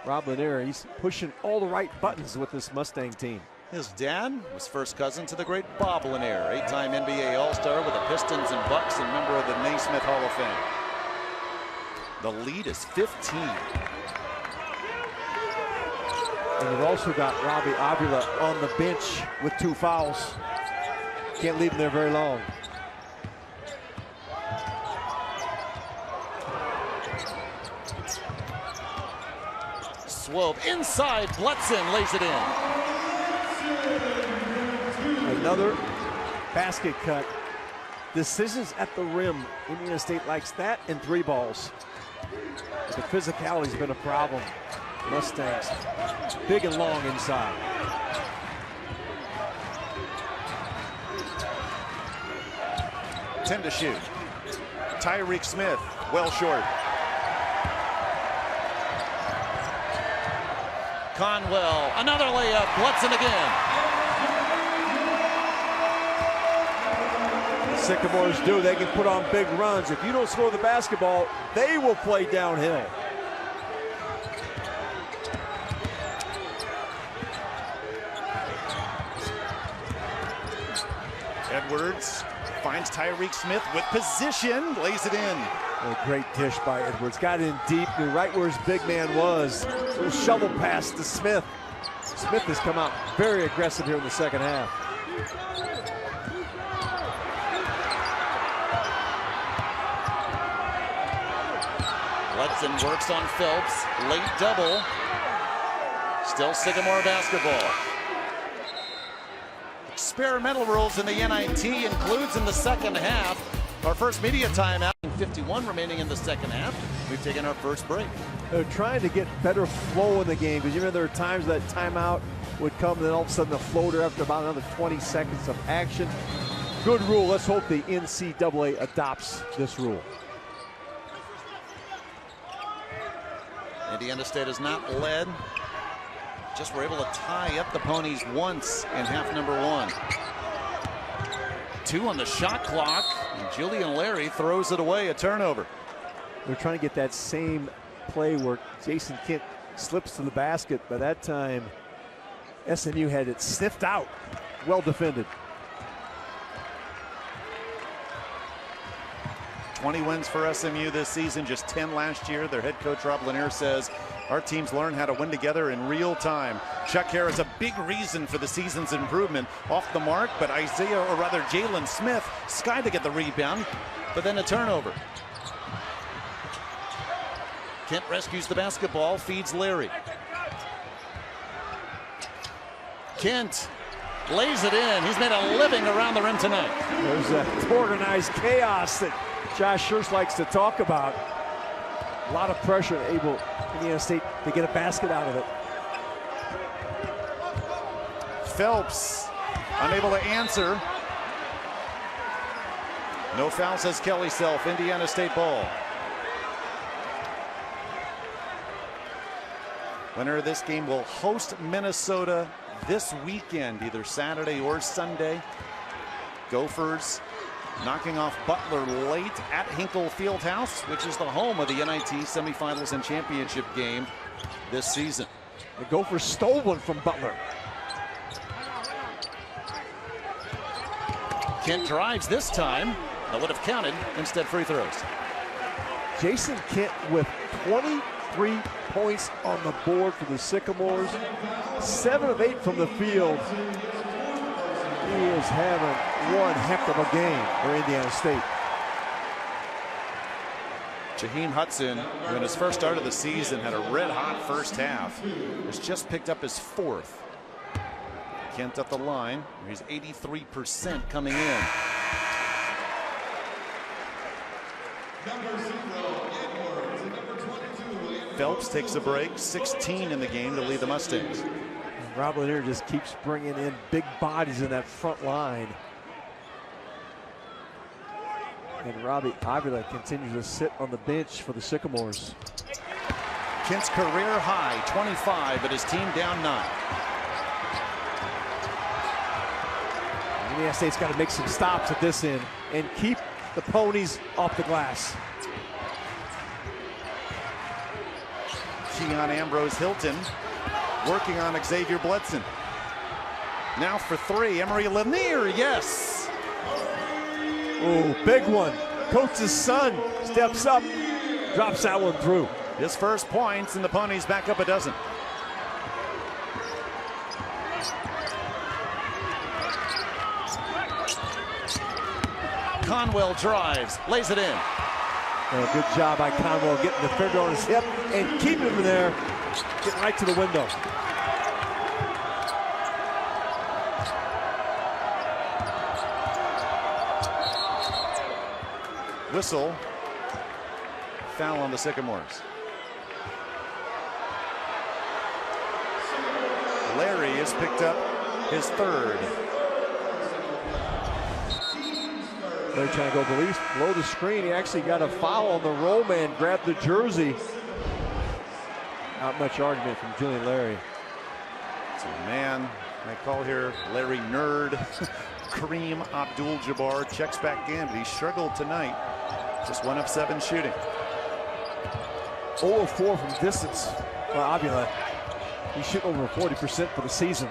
Rob Lanier, he's pushing all the right buttons with this Mustang team. His dad was first cousin to the great Bob Lanier, 8-time NBA All-Star with the Pistons and Bucks and member of the Naismith Hall of Fame. The lead is 15. And you've also got Robbie Avila on the bench with 2 fouls. Can't leave him there very long. Swope inside, Bletson lays it in. Another basket cut. Decisions at the rim. Indiana State likes that and 3 balls. The physicality's been a problem. Mustangs big and long inside. Ten to shoot. Tyreek Smith, well short. Conwell, another layup, Hudson again. The Sycamores do, they can put on big runs. If you don't score the basketball, they will play downhill. Edwards finds Tyreek Smith with position, lays it in. A great dish by Edwards. Got in deep, knew right where his big man was. Little shovel pass to Smith. Smith has come out very aggressive here in the second half. Hudson works on Phelps, late double. Still Sycamore basketball. Experimental rules in the NIT includes in the second half. Our first media timeout, 51 remaining in the second half. We've taken our first break. They're trying to get better flow in the game, because you know there are times that timeout would come and then all of a sudden the floater after about another 20 seconds of action. Good rule. Let's hope the NCAA adopts this rule. Indiana State has not led just were able to tie up the Ponies once in half number 1. 2 on the shot clock, and Julian Larry throws it away, a turnover. They're trying to get that same play where Jason Kent slips to the basket. By that time, SMU had it sniffed out. Well defended. 20 wins for SMU this season, just 10 last year. Their head coach, Rob Lanier, says, our teams learn how to win together in real time. Chuck Harris, a big reason for the season's improvement. Off the mark, but Jalen Smith skied to get the rebound, but then a turnover. Kent rescues the basketball, feeds Larry. Kent lays it in. He's made a living around the rim tonight. There's that organized chaos that Josh Scherz likes to talk about. A lot of pressure, able Indiana State to get a basket out of it. Phelps unable to answer. No foul, says Kelly Self. Indiana State ball. Winner of this game will host Minnesota this weekend, either Saturday or Sunday. Gophers knocking off Butler late at Hinkle Fieldhouse, which is the home of the NIT semifinals and championship game this season. The Gophers stole one from Butler. Kent drives this time. That would have counted. Instead, free throws. Jason Kent with 23 points on the board for the Sycamores. 7 of 8 from the field. He is having one heck of a game for Indiana State. JaHeim Hudson, who in his first start of the season had a red-hot first half, has just picked up his 4th. Kent at the line. He's 83% coming in. Phelps takes a break, 16 in the game to lead the Mustangs. Rob Lanier just keeps bringing in big bodies in that front line. And Robbie Avila continues to sit on the bench for the Sycamores. Kent's career high, 25, but his team down 9. Indiana State's got to make some stops at this end and keep the Ponies off the glass. Keon Ambrose Hilton working on Xavier Bledson. Now for 3, Emery Lanier, yes. Oh, big one. Coach's son steps up, drops that one through. His first points, and the Ponies back up a dozen. Conwell drives, lays it in. Oh, good job by Conwell getting the defender on his hip and keeping him there, getting right to the window. Whistle. Foul on the Sycamores. Larry has picked up his 3rd. They're trying to go below the screen. He actually got a foul on the roll man, grabbed the jersey. Not much argument from Julian Larry. So man, I call here Larry Nerd. Kareem Abdul-Jabbar checks back in, but he struggled tonight. Just 1 of 7 shooting. 0 of 4 from distance for Avila. He's shooting over 40% for the season.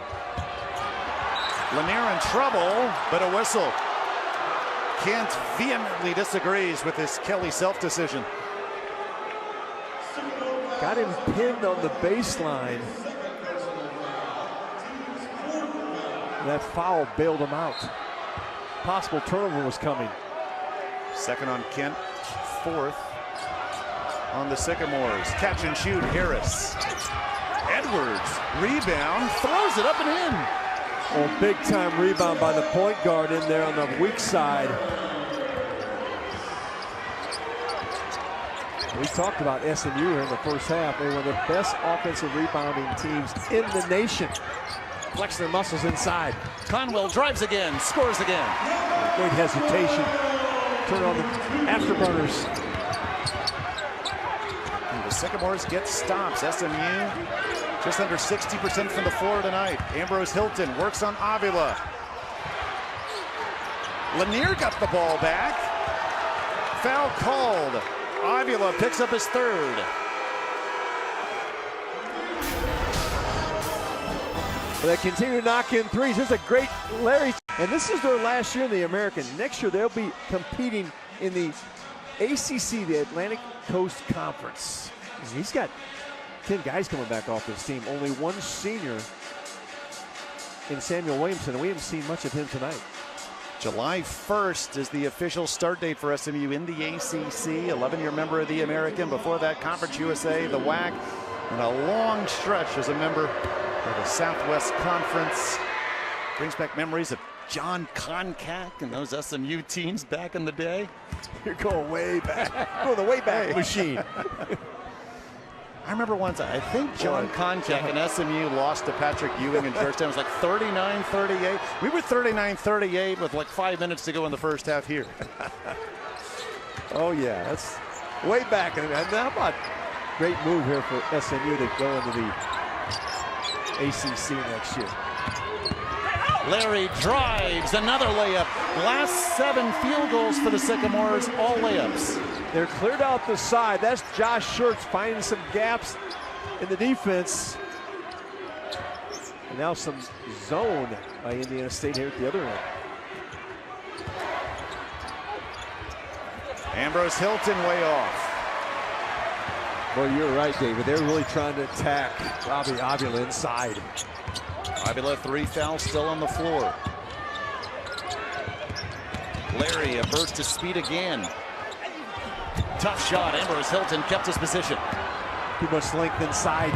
Lanier in trouble, but a whistle. Kent vehemently disagrees with this Kelly Self decision. Got him pinned on the baseline. That foul bailed him out. Possible turnover was coming. 2nd on Kent, 4th on the Sycamores. Catch and shoot, Harris. Edwards, rebound, throws it up and in. Oh, big time rebound by the point guard in there on the weak side. We talked about SMU here in the first half. They were the best offensive rebounding teams in the nation. Flex their muscles inside. Conwell drives again, scores again. Great hesitation. Turn on the afterburners. And the Sycamores get stops. SMU Just under 60% from the floor tonight. Ambrose Hilton works on Avila. Lanier got the ball back. Foul called. Avila picks up his third. They continue to knock in threes. Here's a great Larry. And this is their last year in the American. Next year, they'll be competing in the ACC, the Atlantic Coast Conference. He's got 10 guys coming back off this team. Only one senior in Samuel Williamson, and we haven't seen much of him tonight. July 1st is the official start date for SMU in the ACC. 11-year member of the American. Before that, Conference USA, the WAC, and a long stretch as a member of the Southwest Conference. Brings back memories of John Koncak and those SMU teams back in the day. You're going way back. Going the way back machine. I remember once, I think John Koncak and SMU lost to Patrick Ewing in Georgetown. It was like 39-38. We were 39-38 with like 5 minutes to go in the first half here. Oh, yeah, that's way back. And how about great move here for SMU to go into the ACC next year. Larry drives, another layup. Last 7 field goals for the Sycamores, all layups. They're cleared out the side. That's Josh Schertz finding some gaps in the defense. And now some zone by Indiana State here at the other end. Ambrose Hilton way off. Well, you're right, David. They're really trying to attack Robbie Avila inside. Avila, 3 fouls still on the floor. Larry, a burst to speed again. Tough shot. Ambrose Hilton kept his position. Too much length inside.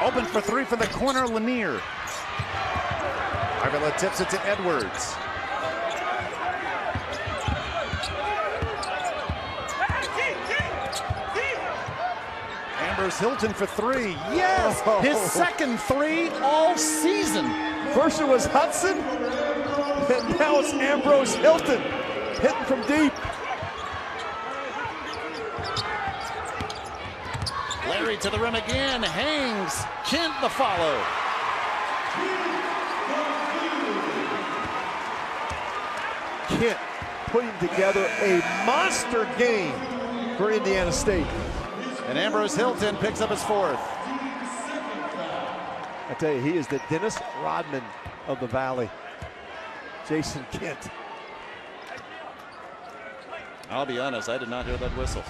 Open for 3 from the corner, Lanier. Avila tips it to Edwards. Ambrose Hilton for 3. Yes! His second 3 all season. First it was Hudson, and now it's Ambrose Hilton hitting from deep. Larry to the rim again, hangs, Kent the follow. Kent putting together a monster game for Indiana State. And Ambrose Hilton picks up his 4th. I tell you, he is the Dennis Rodman of the Valley. Jason Kent. I'll be honest, I did not hear that whistle.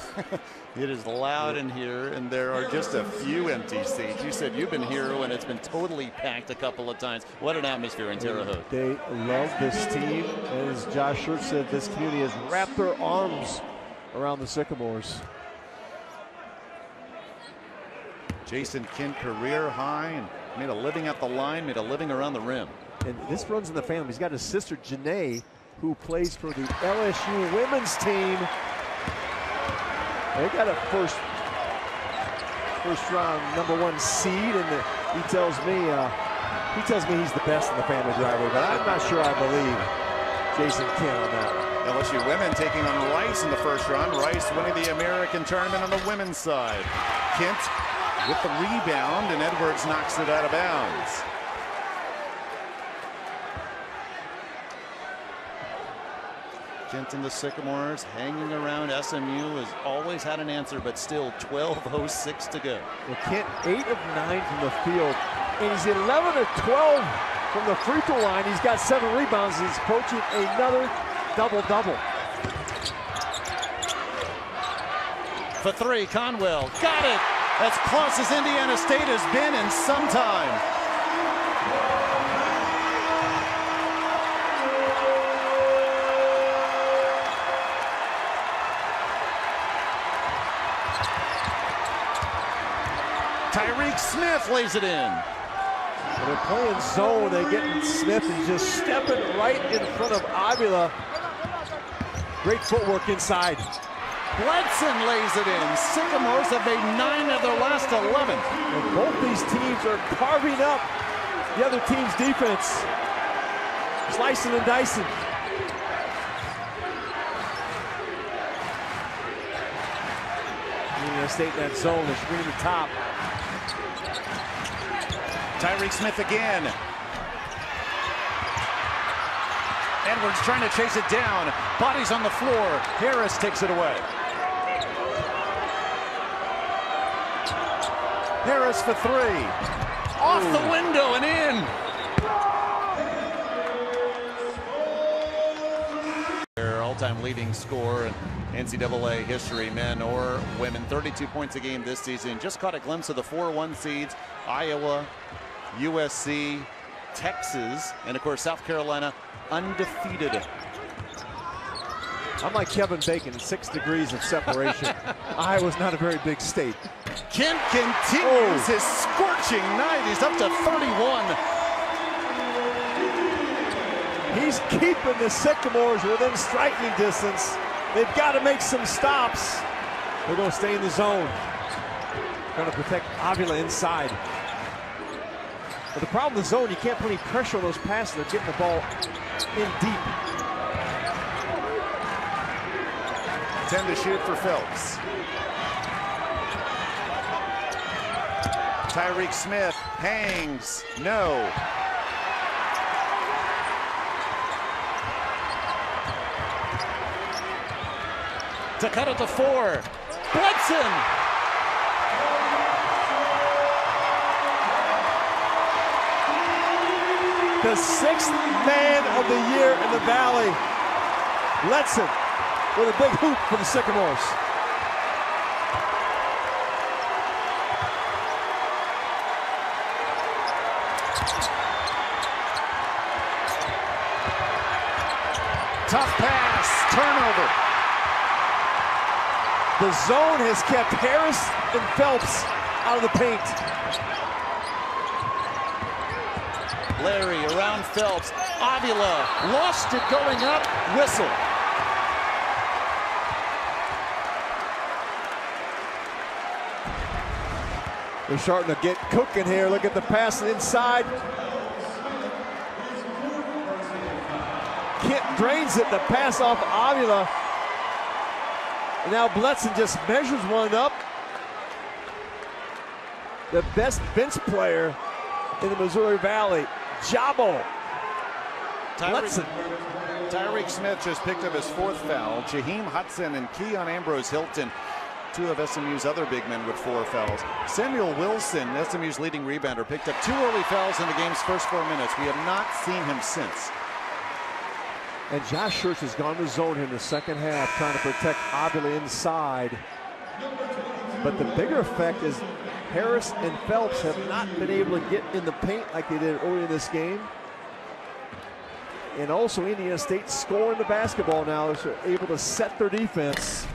It is loud in here, and there are just a few empty seats. You said you've been here when it's been totally packed a couple of times. What an atmosphere in Terre Haute. They love this team. As Josh Schertz said, this community has wrapped their arms around the Sycamores. Jason Kent, career high, and made a living at the line, made a living around the rim. And this runs in the family. He's got his sister, Janae, who plays for the LSU women's team. They got a first round #1 seed, and he tells me he's the best in the family driver, but I'm not sure I believe Jason Kent on that one. LSU women taking on Rice in the first round. Rice winning the American tournament on the women's side. Kent with the rebound, and Edwards knocks it out of bounds. Kent and the Sycamores hanging around. SMU has always had an answer, but still 12:06 to go. Well, Kent 8 of 9 from the field, and he's 11 of 12 from the free throw line. He's got 7 rebounds. He's approaching another double-double. For 3, Conwell got it. As close as Indiana State has been in some time. Tyreek Smith lays it in. When they're playing zone, they get Smith and just stepping right in front of Avila. Great footwork inside. Bledson lays it in. Sycamores have made 9 of their last 11. And both these teams are carving up the other team's defense. Slicing and dicing. Indiana State in that zone, they're screening the top. Tyreek Smith again. Edwards trying to chase it down. Bodies on the floor. Harris takes it away. Harris for three. Off the window and in. Their all-time leading scorer in NCAA history, men or women. 32 points a game this season. Just caught a glimpse of the 4-1 seeds. Iowa, USC, Texas, and of course South Carolina undefeated. I'm like Kevin Bacon, 6 degrees of separation. Iowa's not a very big state. Kent continues his scorching night. He's up to 31. He's keeping the Sycamores within striking distance. They've got to make some stops. They're going to stay in the zone. Going to protect Avila inside. But the problem with the zone, you can't put any pressure on those passes. They're getting the ball in deep. 10 to shoot for Phelps. Tyreek Smith hangs. No. To cut it to 4. Hudson. The 6th man of the year in the Valley. Letson with a big hoop for the Sycamores. Tough pass, turnover. The zone has kept Harris and Phelps out of the paint. Larry around Phelps. Avila lost it going up. Whistle. They're starting to get cooking here. Look at the pass inside. Kent drains it. The pass off Avila. And now Bledson just measures one up. The best bench player in the Missouri Valley, Jabo. Tyreek Smith just picked up his 4th foul. JaHeim, Hudson, and Keon Ambrose Hilton, 2 of SMU's other big men with 4 fouls. Samuel Wilson, SMU's leading rebounder, picked up 2 early fouls in the game's first 4 minutes. We have not seen him since. And Josh Schertz has gone to zone in the second half, trying to protect Avila inside. But the bigger effect is Harris and Phelps have not been able to get in the paint like they did early in this game. And also Indiana State scoring the basketball now. They're able to set their defense,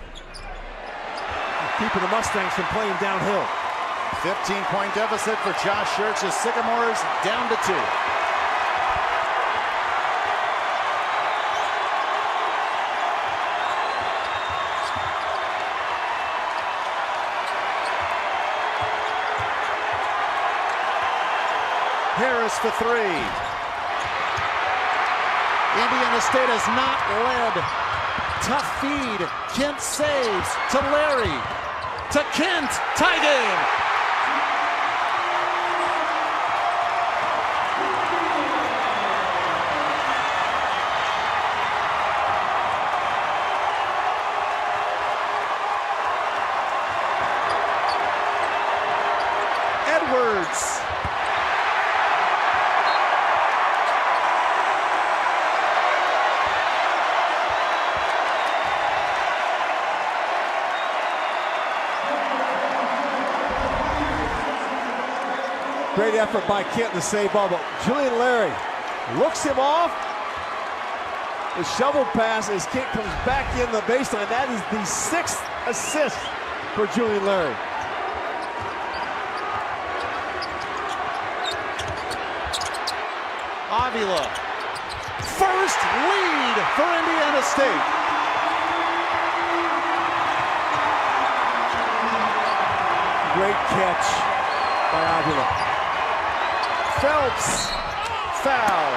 keeping the Mustangs from playing downhill. 15-point deficit for Josh Schertz as Sycamores down to 2. Harris for 3. Indiana State has not led. Tough feed. Kent saves to Larry. To Kent. Tie game. Edwards. Great effort by Kent to save ball, but Julian Larry looks him off. The shovel pass as Kent comes back in the baseline. That is the 6th assist for Julian Larry. Avila. First lead for Indiana State. Great catch by Avila. Phelps, foul.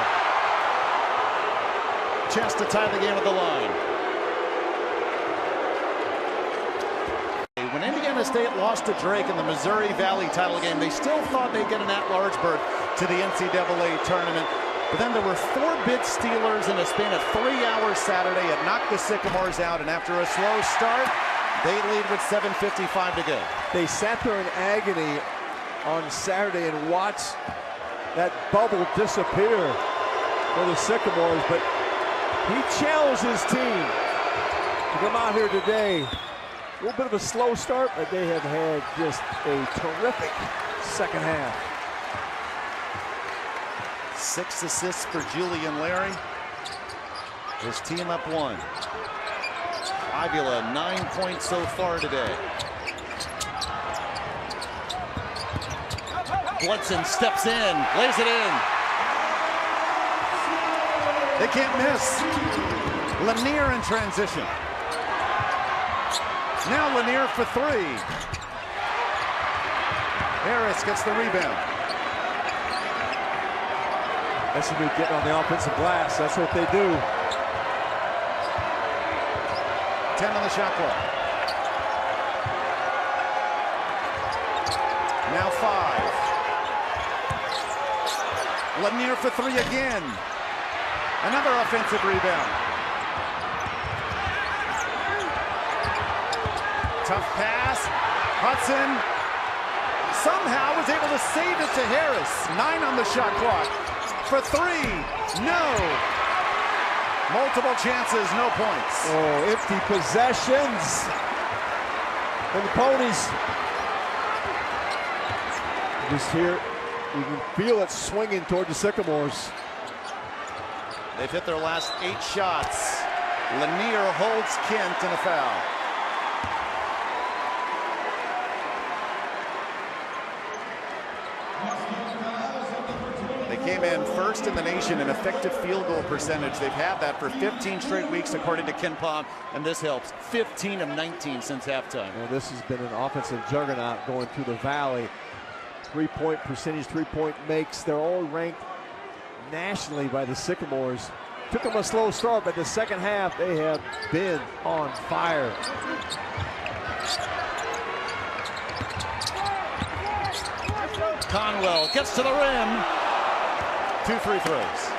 Chance to tie the game at the line. When Indiana State State lost to Drake in the Missouri Valley title game, they still thought they'd get an at-large berth to the NCAA tournament. But then there were 4 bid Steelers in a span of 3 hours Saturday. It knocked the Sycamores out, and after a slow start, they lead with 7:55 to go. They sat there in agony on Saturday and watched that bubble disappear for the Sycamores, but he challenged his team to come out here today. A little bit of a slow start, but they have had just a terrific second half. 6 assists for Julian Larry. His team up 1. Avila 9 points so far today. Hudson steps in, lays it in. They can't miss. Lanier in transition. Now Lanier for 3. Harris gets the rebound. SMU getting on the offensive glass. That's what they do. 10 on the shot clock. Now 5. Lanier for 3 again. Another offensive rebound. Tough pass. Hudson somehow was able to save it to Harris. 9 on the shot clock. For 3. No. Multiple chances, no points. Oh, empty possessions. And the Ponies. Just here, you can feel it swinging toward the Sycamores. They've hit their last 8 shots. Lanier holds Kent in a foul. They came in first in the nation in effective field goal percentage. They've had that for 15 straight weeks, according to Ken Pom, and this helps. 15 of 19 since halftime. Well, this has been an offensive juggernaut going through the Valley. 3-point percentage, 3-point makes. They're all ranked nationally by the Sycamores. Took them a slow start, but the second half they have been on fire. Conwell gets to the rim. 2 free throws.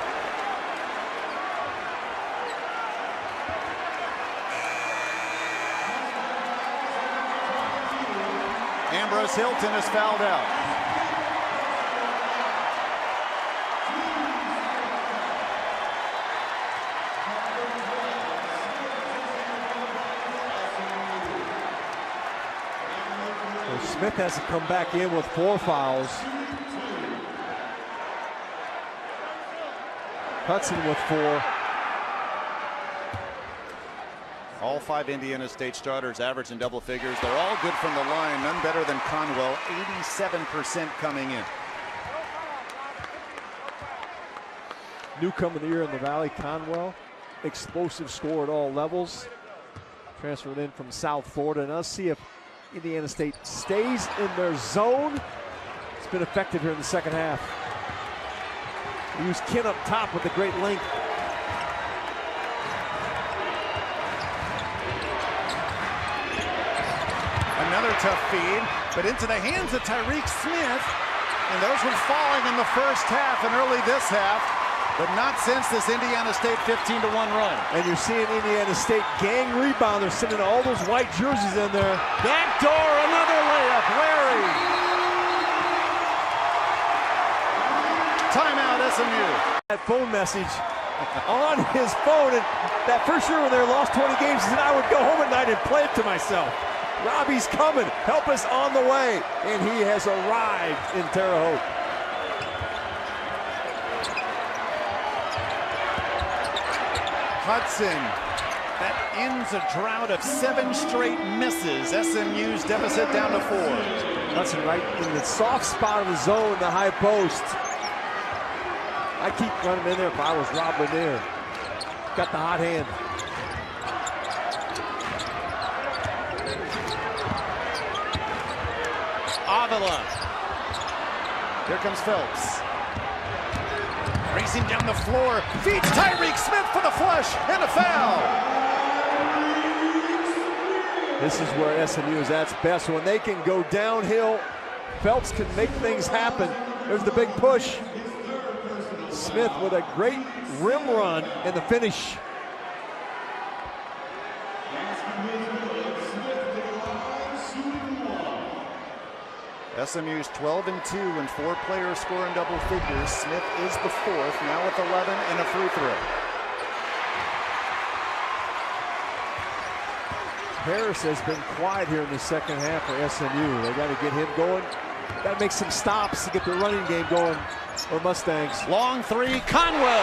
Ambrose Hilton is fouled out. Well, Smith has to come back in with 4 fouls. Hudson with 4. All 5 Indiana State starters average in double figures. They're all good from the line. None better than Conwell. 87% coming in. Newcomer of the year in the Valley, Conwell. Explosive score at all levels. Transferred in from South Florida. And let's see if Indiana State stays in their zone. It's been effective here in the second half. Use Ken up top with the great length. Another tough feed, but into the hands of Tyreek Smith. And those were falling in the first half and early this half, but not since this Indiana State 15-1 run. And you're seeing Indiana State gang rebound. They're sending all those white jerseys in there. Backdoor, another layup. Larry. Timeout, SMU. That phone message on his phone. And that first year when they lost 20 games, he said, I would go home at night and play it to myself. Robbie's coming. Help us on the way. And he has arrived in Terre Haute. Hudson. That ends a drought of 7 straight misses. SMU's deficit down to 4. Hudson right in the soft spot of the zone, the high post. I keep running in there if I was Rob Lanier. Got the hot hand. Avila. Here comes Phelps. Racing down the floor. Feeds Tyreek Smith for the flush and a foul. This is where SMU is at its best. When they can go downhill, Phelps can make things happen. There's the big push. Smith with a great rim run in the finish. SMU's 12-2 and 4 players score in double figures. Smith is the 4th, now with 11 and a free throw. Harris has been quiet here in the second half for SMU. They got to get him going. Got to make some stops to get the running game going for Mustangs. Long three, Conwell.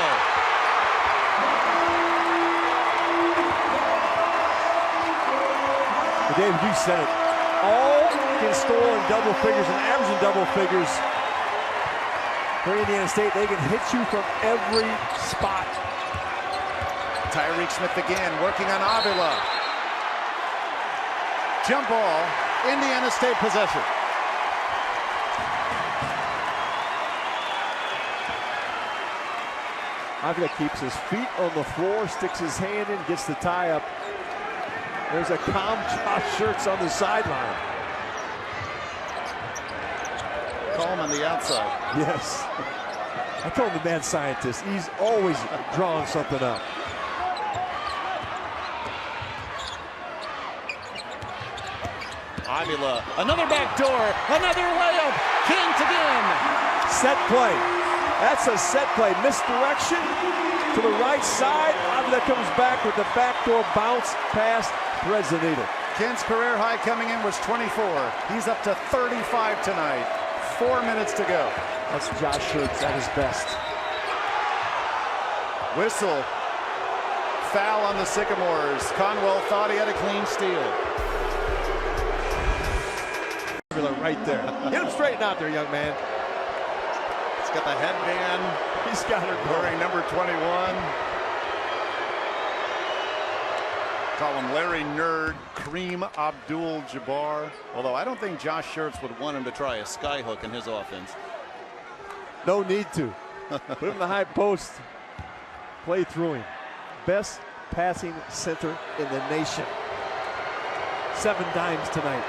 David, you said it. All can score in double figures and average in double figures. For Indiana State, they can hit you from every spot. Tyreek Smith again, working on Avila. Jump ball, Indiana State possession. Avila keeps his feet on the floor, sticks his hand in, gets the tie up. There's a calm Josh Schertz on the sideline. Calm on the outside. Yes. I call him the mad scientist. He's always drawing something up. Avila, another back door, another layup, Kent again. Set play. That's a set play. Misdirection to the right side. Avila comes back with the backdoor bounce pass. Threads the needle. Kent's career high coming in was 24. He's up to 35 tonight. 4 minutes to go. That's Josh Schertz at his best. Whistle. Foul on the Sycamores. Conwell thought he had a clean steal. Right there. Get him straightened out there, young man. He's got the headband. He's got her wearing number 21. Call him Larry Nerd, Kareem Abdul-Jabbar. Although I don't think Josh Schertz would want him to try a skyhook in his offense. No need to. Put him in the high post. Play through him. Best passing center in the nation. 7 dimes tonight.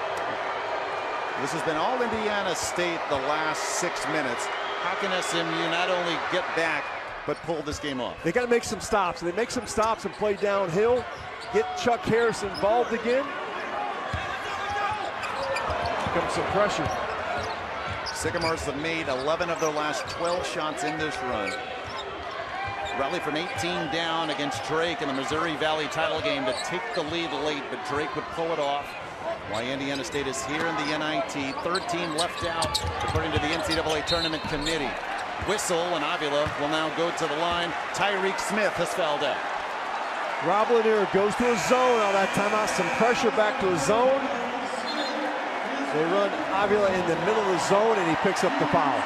This has been all Indiana State the last 6 minutes. How can SMU not only get back, but pull this game off? They got to make some stops. They make some stops and play downhill. Get Chuck Harris involved again. Here comes some pressure. Sycamores have made 11 of their last 12 shots in this run. Rally from 18 down against Drake in the Missouri Valley title game to take the lead late, but Drake would pull it off. Why Indiana State is here in the NIT. 3rd team left out, according to the NCAA Tournament Committee. Whistle, and Avila will now go to the line. Tyreek Smith has fouled out. Rob Lanier goes to a zone on that timeout. Some pressure back to a zone. They run Avila in the middle of the zone, and he picks up the foul.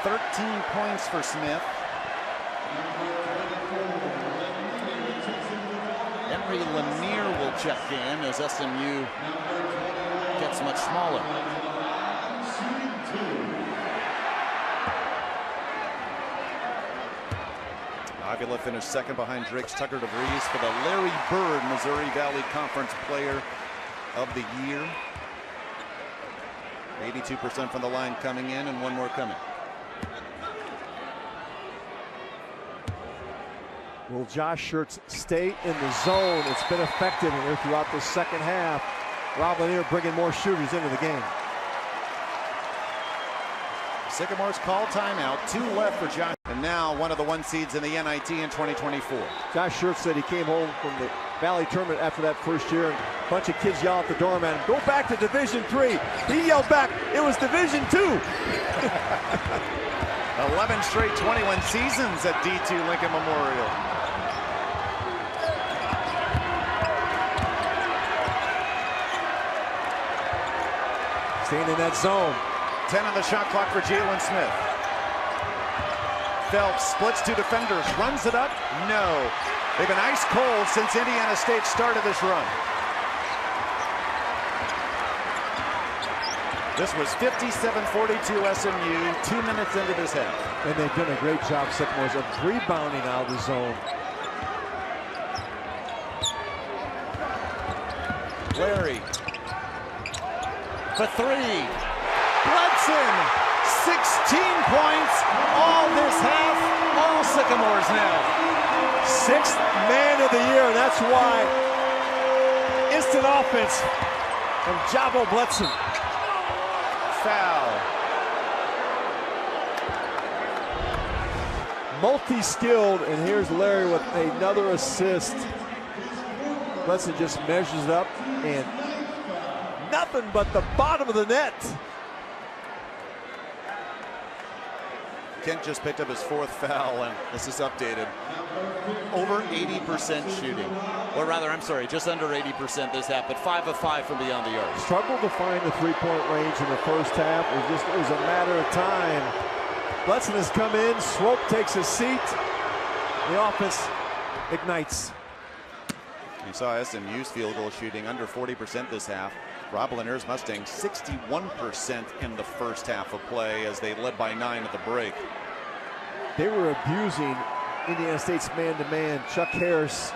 $13 points for Smith. Henry Lanier will check in as SMU gets much smaller. Avila finished 2nd behind Drake's Tucker DeVries for the Larry Bird Missouri Valley Conference Player of the Year. 82% from the line coming in and 1 more coming. Will Josh Schertz stay in the zone? It's been effective here throughout the second half. Rob Lanier bringing more shooters into the game. Sycamores call timeout. 2 left for Josh. And now one of the 1 seeds in the NIT in 2024. Josh Schertz said he came home from the Valley Tournament after that first year, and a bunch of kids yelled at the doorman, "Go back to Division III." He yelled back, "It was Division II." 11 straight 21 seasons at D2 Lincoln Memorial. Staying in that zone. 10 on the shot clock for Jalen Smith. Phelps splits 2 defenders, runs it up. No. They've been ice cold since Indiana State started this run. This was 57-42 SMU, 2 minutes into this half. And they've done a great job, Sycamores, of rebounding out of the zone. Larry for three. Hudson, 16 points, all this half, all Sycamores now. 6th man of the year, and that's why instant offense from Jabo Blitzen. Foul. Multi-skilled, and here's Larry with another assist. Blitzen just measures it up, and nothing but the bottom of the net. Kent just picked up his 4th foul, and this is updated. Over 80% shooting. Or rather, I'm sorry, just under 80% this half, but 5 of 5 from beyond the arc. Struggled to find the three-point range in the first half. It was a matter of time. Blitzen has come in, Swope takes a seat. The offense ignites. You saw SMU's field goal shooting under 40% this half. Rob Lanier's Mustangs 61% in the first half of play as they led by 9 at the break. They were abusing Indiana State's man-to-man. Chuck Harris,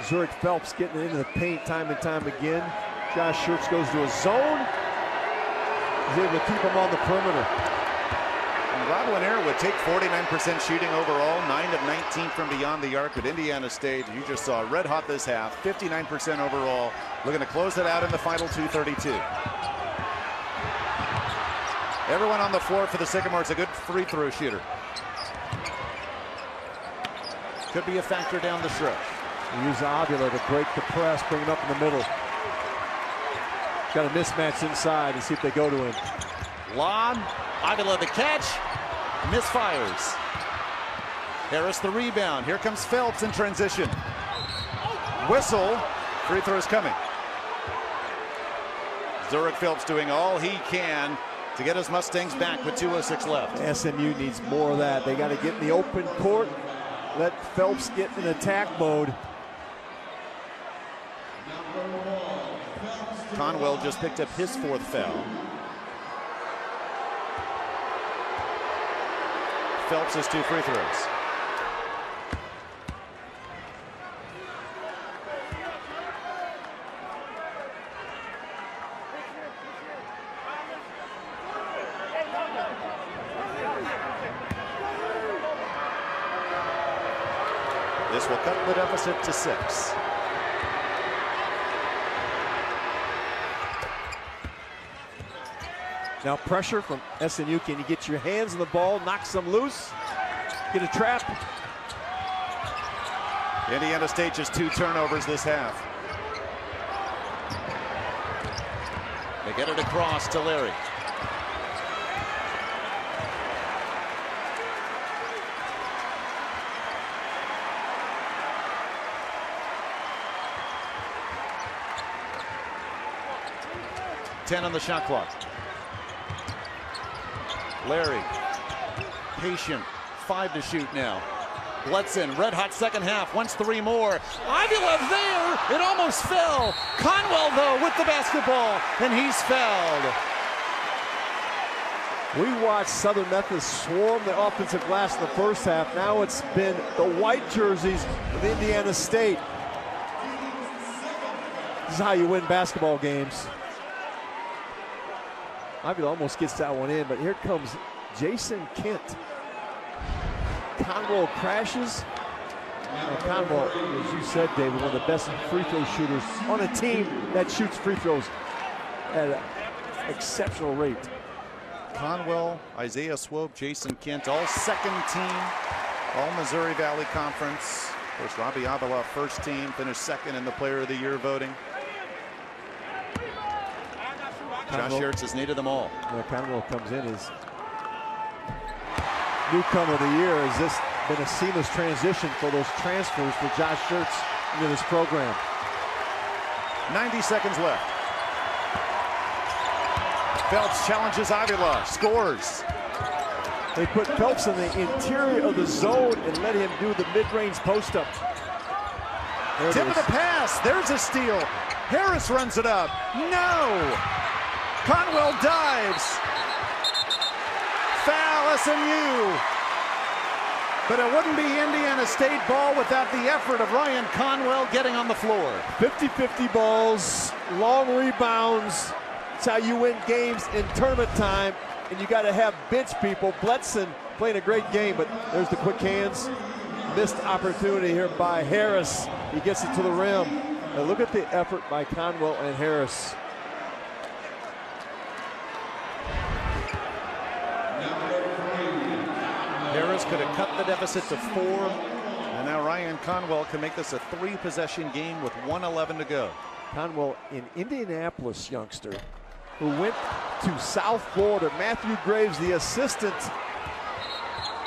Zurich Phelps getting into the paint time and time again. Josh Schertz goes to a zone. He's able to keep him on the perimeter. And Rob Lanier would take 49% shooting overall, 9 of 19 from beyond the arc. But Indiana State, you just saw red hot this half, 59% overall. Looking to close it out in the final 2:32. Everyone on the floor for the Sycamores, a good free throw shooter. Could be a factor down the stretch. Use Avila to break the press, bring it up in the middle. Got a mismatch inside and see if they go to him. Lob, Avila the catch, misfires. Harris the rebound. Here comes Phelps in transition. Whistle, free throws coming. Zurich Phelps doing all he can to get his Mustangs back with 2:06 left. SMU needs more of that. They got to get in the open court. Let Phelps get in attack mode. Conwell just picked up his 4th foul. Phelps has 2 free throws. This will cut the deficit to 6. Now pressure from SMU. Can you get your hands on the ball, knock some loose, get a trap? Indiana State just 2 turnovers this half. They get it across to Larry. Ten on the shot clock. Larry, patient, 5 to shoot now. Blitzen, red hot second half, wants 3 more. Avila there, it almost fell. Conwell though with the basketball, and he's fouled. We watched Southern Methodist swarm the offensive glass in the first half. Now it's been the white jerseys of Indiana State. This is how you win basketball games. Avila almost gets that one in, but here comes Jason Kent. Conwell crashes. And Conwell, as you said, David, one of the best free throw shooters on a team that shoots free throws at an exceptional rate. Conwell, Isaiah Swope, Jason Kent, all second team, all Missouri Valley Conference. Of course, Robbie Avila, first team, finished second in the Player of the Year voting. Josh Schertz has needed them all. Conwell comes in as newcomer of the year. Has this been a seamless transition for those transfers for Josh Schertz into this program? 90 seconds left. Phelps challenges Avila, scores. They put Phelps in the interior of the zone and let him do the mid-range post-up. Tip of the pass, there's a steal. Harris runs it up, no! Conwell dives. Foul SMU. But it wouldn't be Indiana State ball without the effort of Ryan Conwell getting on the floor. 50-50 balls, long rebounds. That's how you win games in tournament time. And you got to have bench people. Bledson playing a great game, but there's the quick hands. Missed opportunity here by Harris. He gets it to the rim. Now look at the effort by Conwell and Harris. Harris could have cut the deficit to 4, and now Ryan Conwell can make this a 3-possession game with 1:11 to go. Conwell, an Indianapolis youngster who went to South Florida. Matthew Graves, the assistant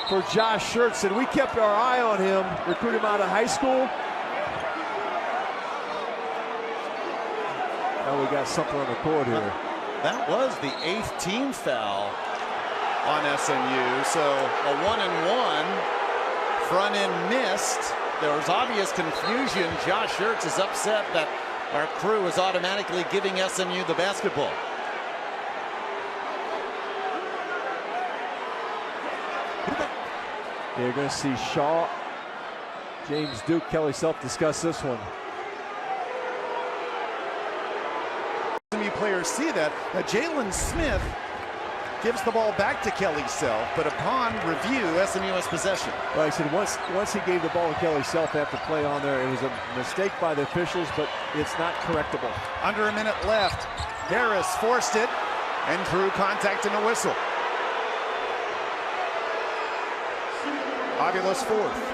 for Josh Schertz, and we kept our eye on him, recruited him out of high school. Now we got something on the court here. That was the 8th team foul on SMU, so a 1-and-1. Front end missed. There was obvious confusion. Josh Schertz is upset that our crew is automatically giving SMU the basketball. You're going to see Shaw, James Duke, Kelly Self discuss this one. SMU players see that. Now Jalen Smith gives the ball back to Kelly Self, but upon review, SMU has possession. Well, I said once he gave the ball to Kelly Self after play on there, it was a mistake by the officials, but it's not correctable. Under a minute left. Harris forced it and drew contact in the whistle. Fabulous fourth.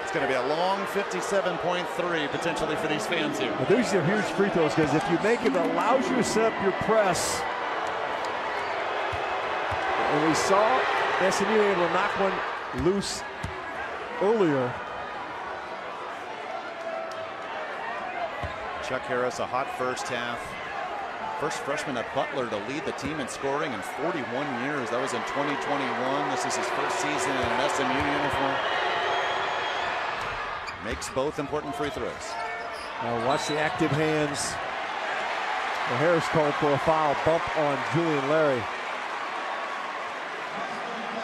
It's going to be a long 57.3 potentially for these fans here. Well, these are huge free throws because if you make it, it allows you to set up your press. And we saw SMU able to knock one loose earlier. Chuck Harris, a hot first half. First freshman at Butler to lead the team in scoring in 41 years. That was in 2021. This is his first season in an SMU uniform. Makes both important free throws. Now watch the active hands. Well, Harris called for a foul bump on Julian Larry.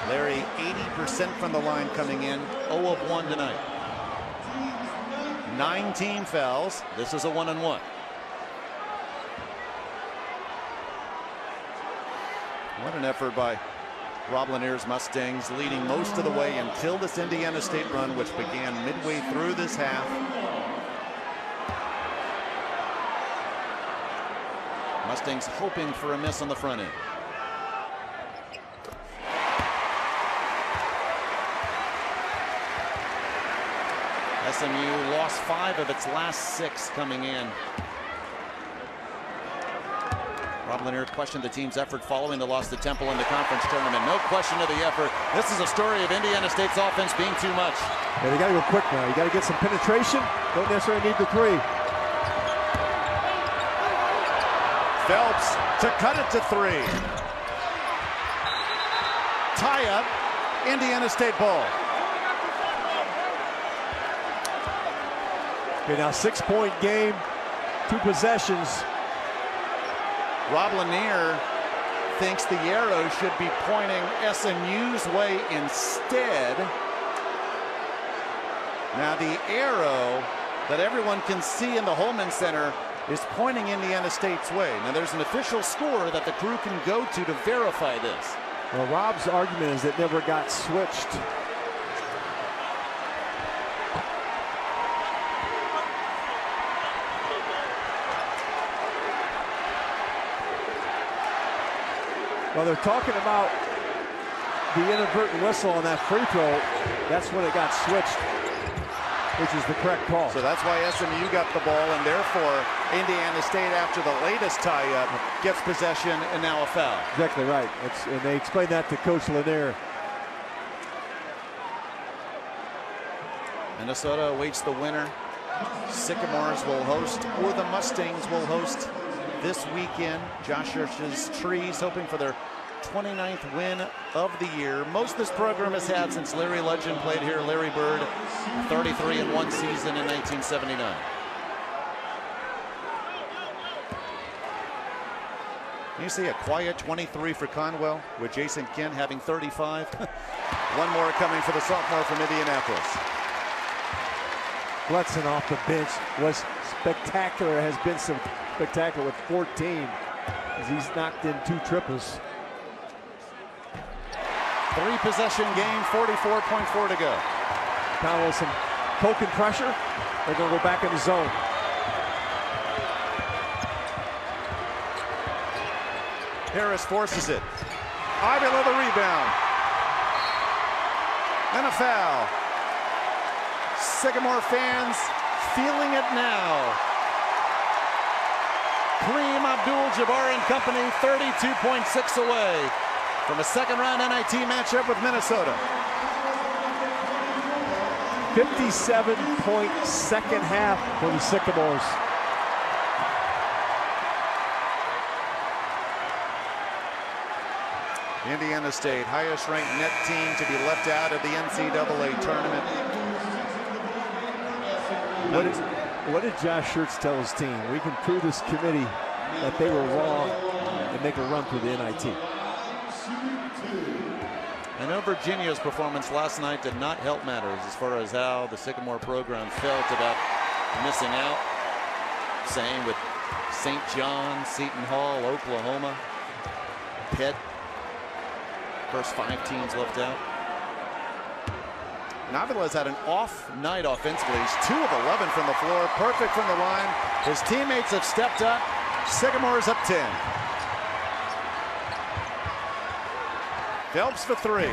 Larry 80% from the line coming in, 0 of 1 tonight. 9 team fouls. This is a 1-and-1. What an effort by Rob Lanier's Mustangs, leading most of the way until this Indiana State run, which began midway through this half. Mustangs hoping for a miss on the front end. SMU lost 5 of its last 6 coming in. Rob Lanier questioned the team's effort following the loss to Temple in the conference tournament. No question of the effort. This is a story of Indiana State's offense being too much. Yeah, they got to go quick now. You got to get some penetration. Don't necessarily need the 3. Phelps to cut it to 3. Tie up, Indiana State ball. Okay, now 6-point game, 2 possessions. Rob Lanier thinks the arrow should be pointing SMU's way instead. Now the arrow that everyone can see in the Holman Center is pointing Indiana State's way. Now there's an official score that the crew can go to verify this. Well, Rob's argument is it never got switched. Well, they're talking about the inadvertent whistle on that free throw. That's when it got switched, which is the correct call. So that's why SMU got the ball, and therefore Indiana State, after the latest tie-up, gets possession and now a foul. Exactly right. And they explained that to Coach Lanier. Minnesota awaits the winner. Sycamores will host, or the Mustangs will host this weekend. Josh Schertz's Trees hoping for their 29th win of the year. Most this program has had since Larry Legend played here. Larry Bird, 33 in one season in 1979. You see a quiet 23 for Conwell, with Jason Kent having 35. One more coming for the sophomore from Indianapolis. Hudson off the bench was spectacular, has been some spectacular with 14 as he's knocked in 2 triples. 3-possession game, 44.4 to go. Conwell some poking pressure. They're going to go back in the zone. Harris forces it. Avila the rebound. And a foul. Sycamore fans feeling it now. Kareem Abdul-Jabbar and company 32.6 away from a second-round NIT matchup with Minnesota. 57-point second half for the Sycamores. Indiana State, highest ranked net team to be left out of the NCAA tournament. What did Josh Schertz tell his team? We can prove this committee that they were wrong and make a run through the NIT. I know Virginia's performance last night did not help matters as far as how the Sycamore program felt about missing out. Same with St. John, Seton Hall, Oklahoma, Pitt. First 5 teams left out. Avila's had an off night offensively. He's 2 of 11 from the floor, perfect from the line. His teammates have stepped up. Sycamore's up 10. Phelps for 3.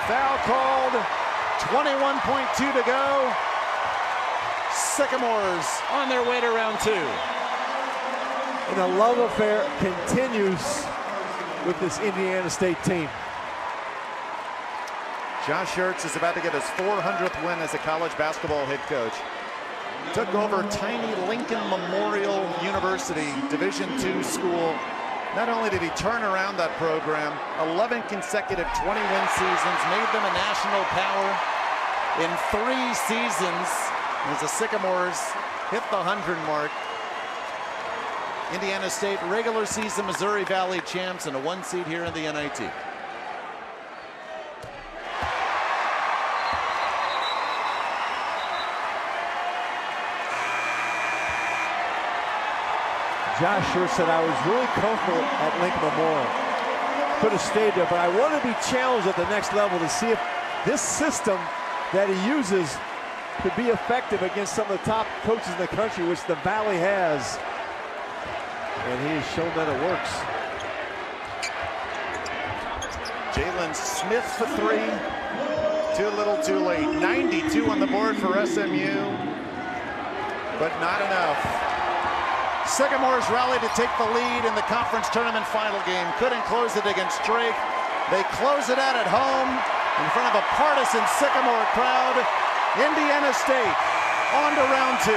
Foul called. 21.2 to go. Sycamores on their way to round 2. And the love affair continues with this Indiana State team. Josh Schertz is about to get his 400th win as a college basketball head coach. Took over tiny Lincoln Memorial University, Division II school. Not only did he turn around that program, 11 consecutive 20-win seasons, made them a national power in 3 seasons as the Sycamores hit the 100 mark. Indiana State regular season Missouri Valley champs and a 1 seed here in the NIT. Josh Schertz said, I was really comfortable at Lincoln Memorial. Could have stayed there, but I want to be challenged at the next level to see if this system that he uses could be effective against some of the top coaches in the country, which the Valley has. And he has shown that it works. Jalen Smith for 3. Too little, too late. 92 on the board for SMU, but not enough. Sycamores rallied to take the lead in the conference tournament final game. Couldn't close it against Drake. They close it out at home in front of a partisan Sycamore crowd. Indiana State on to round 2.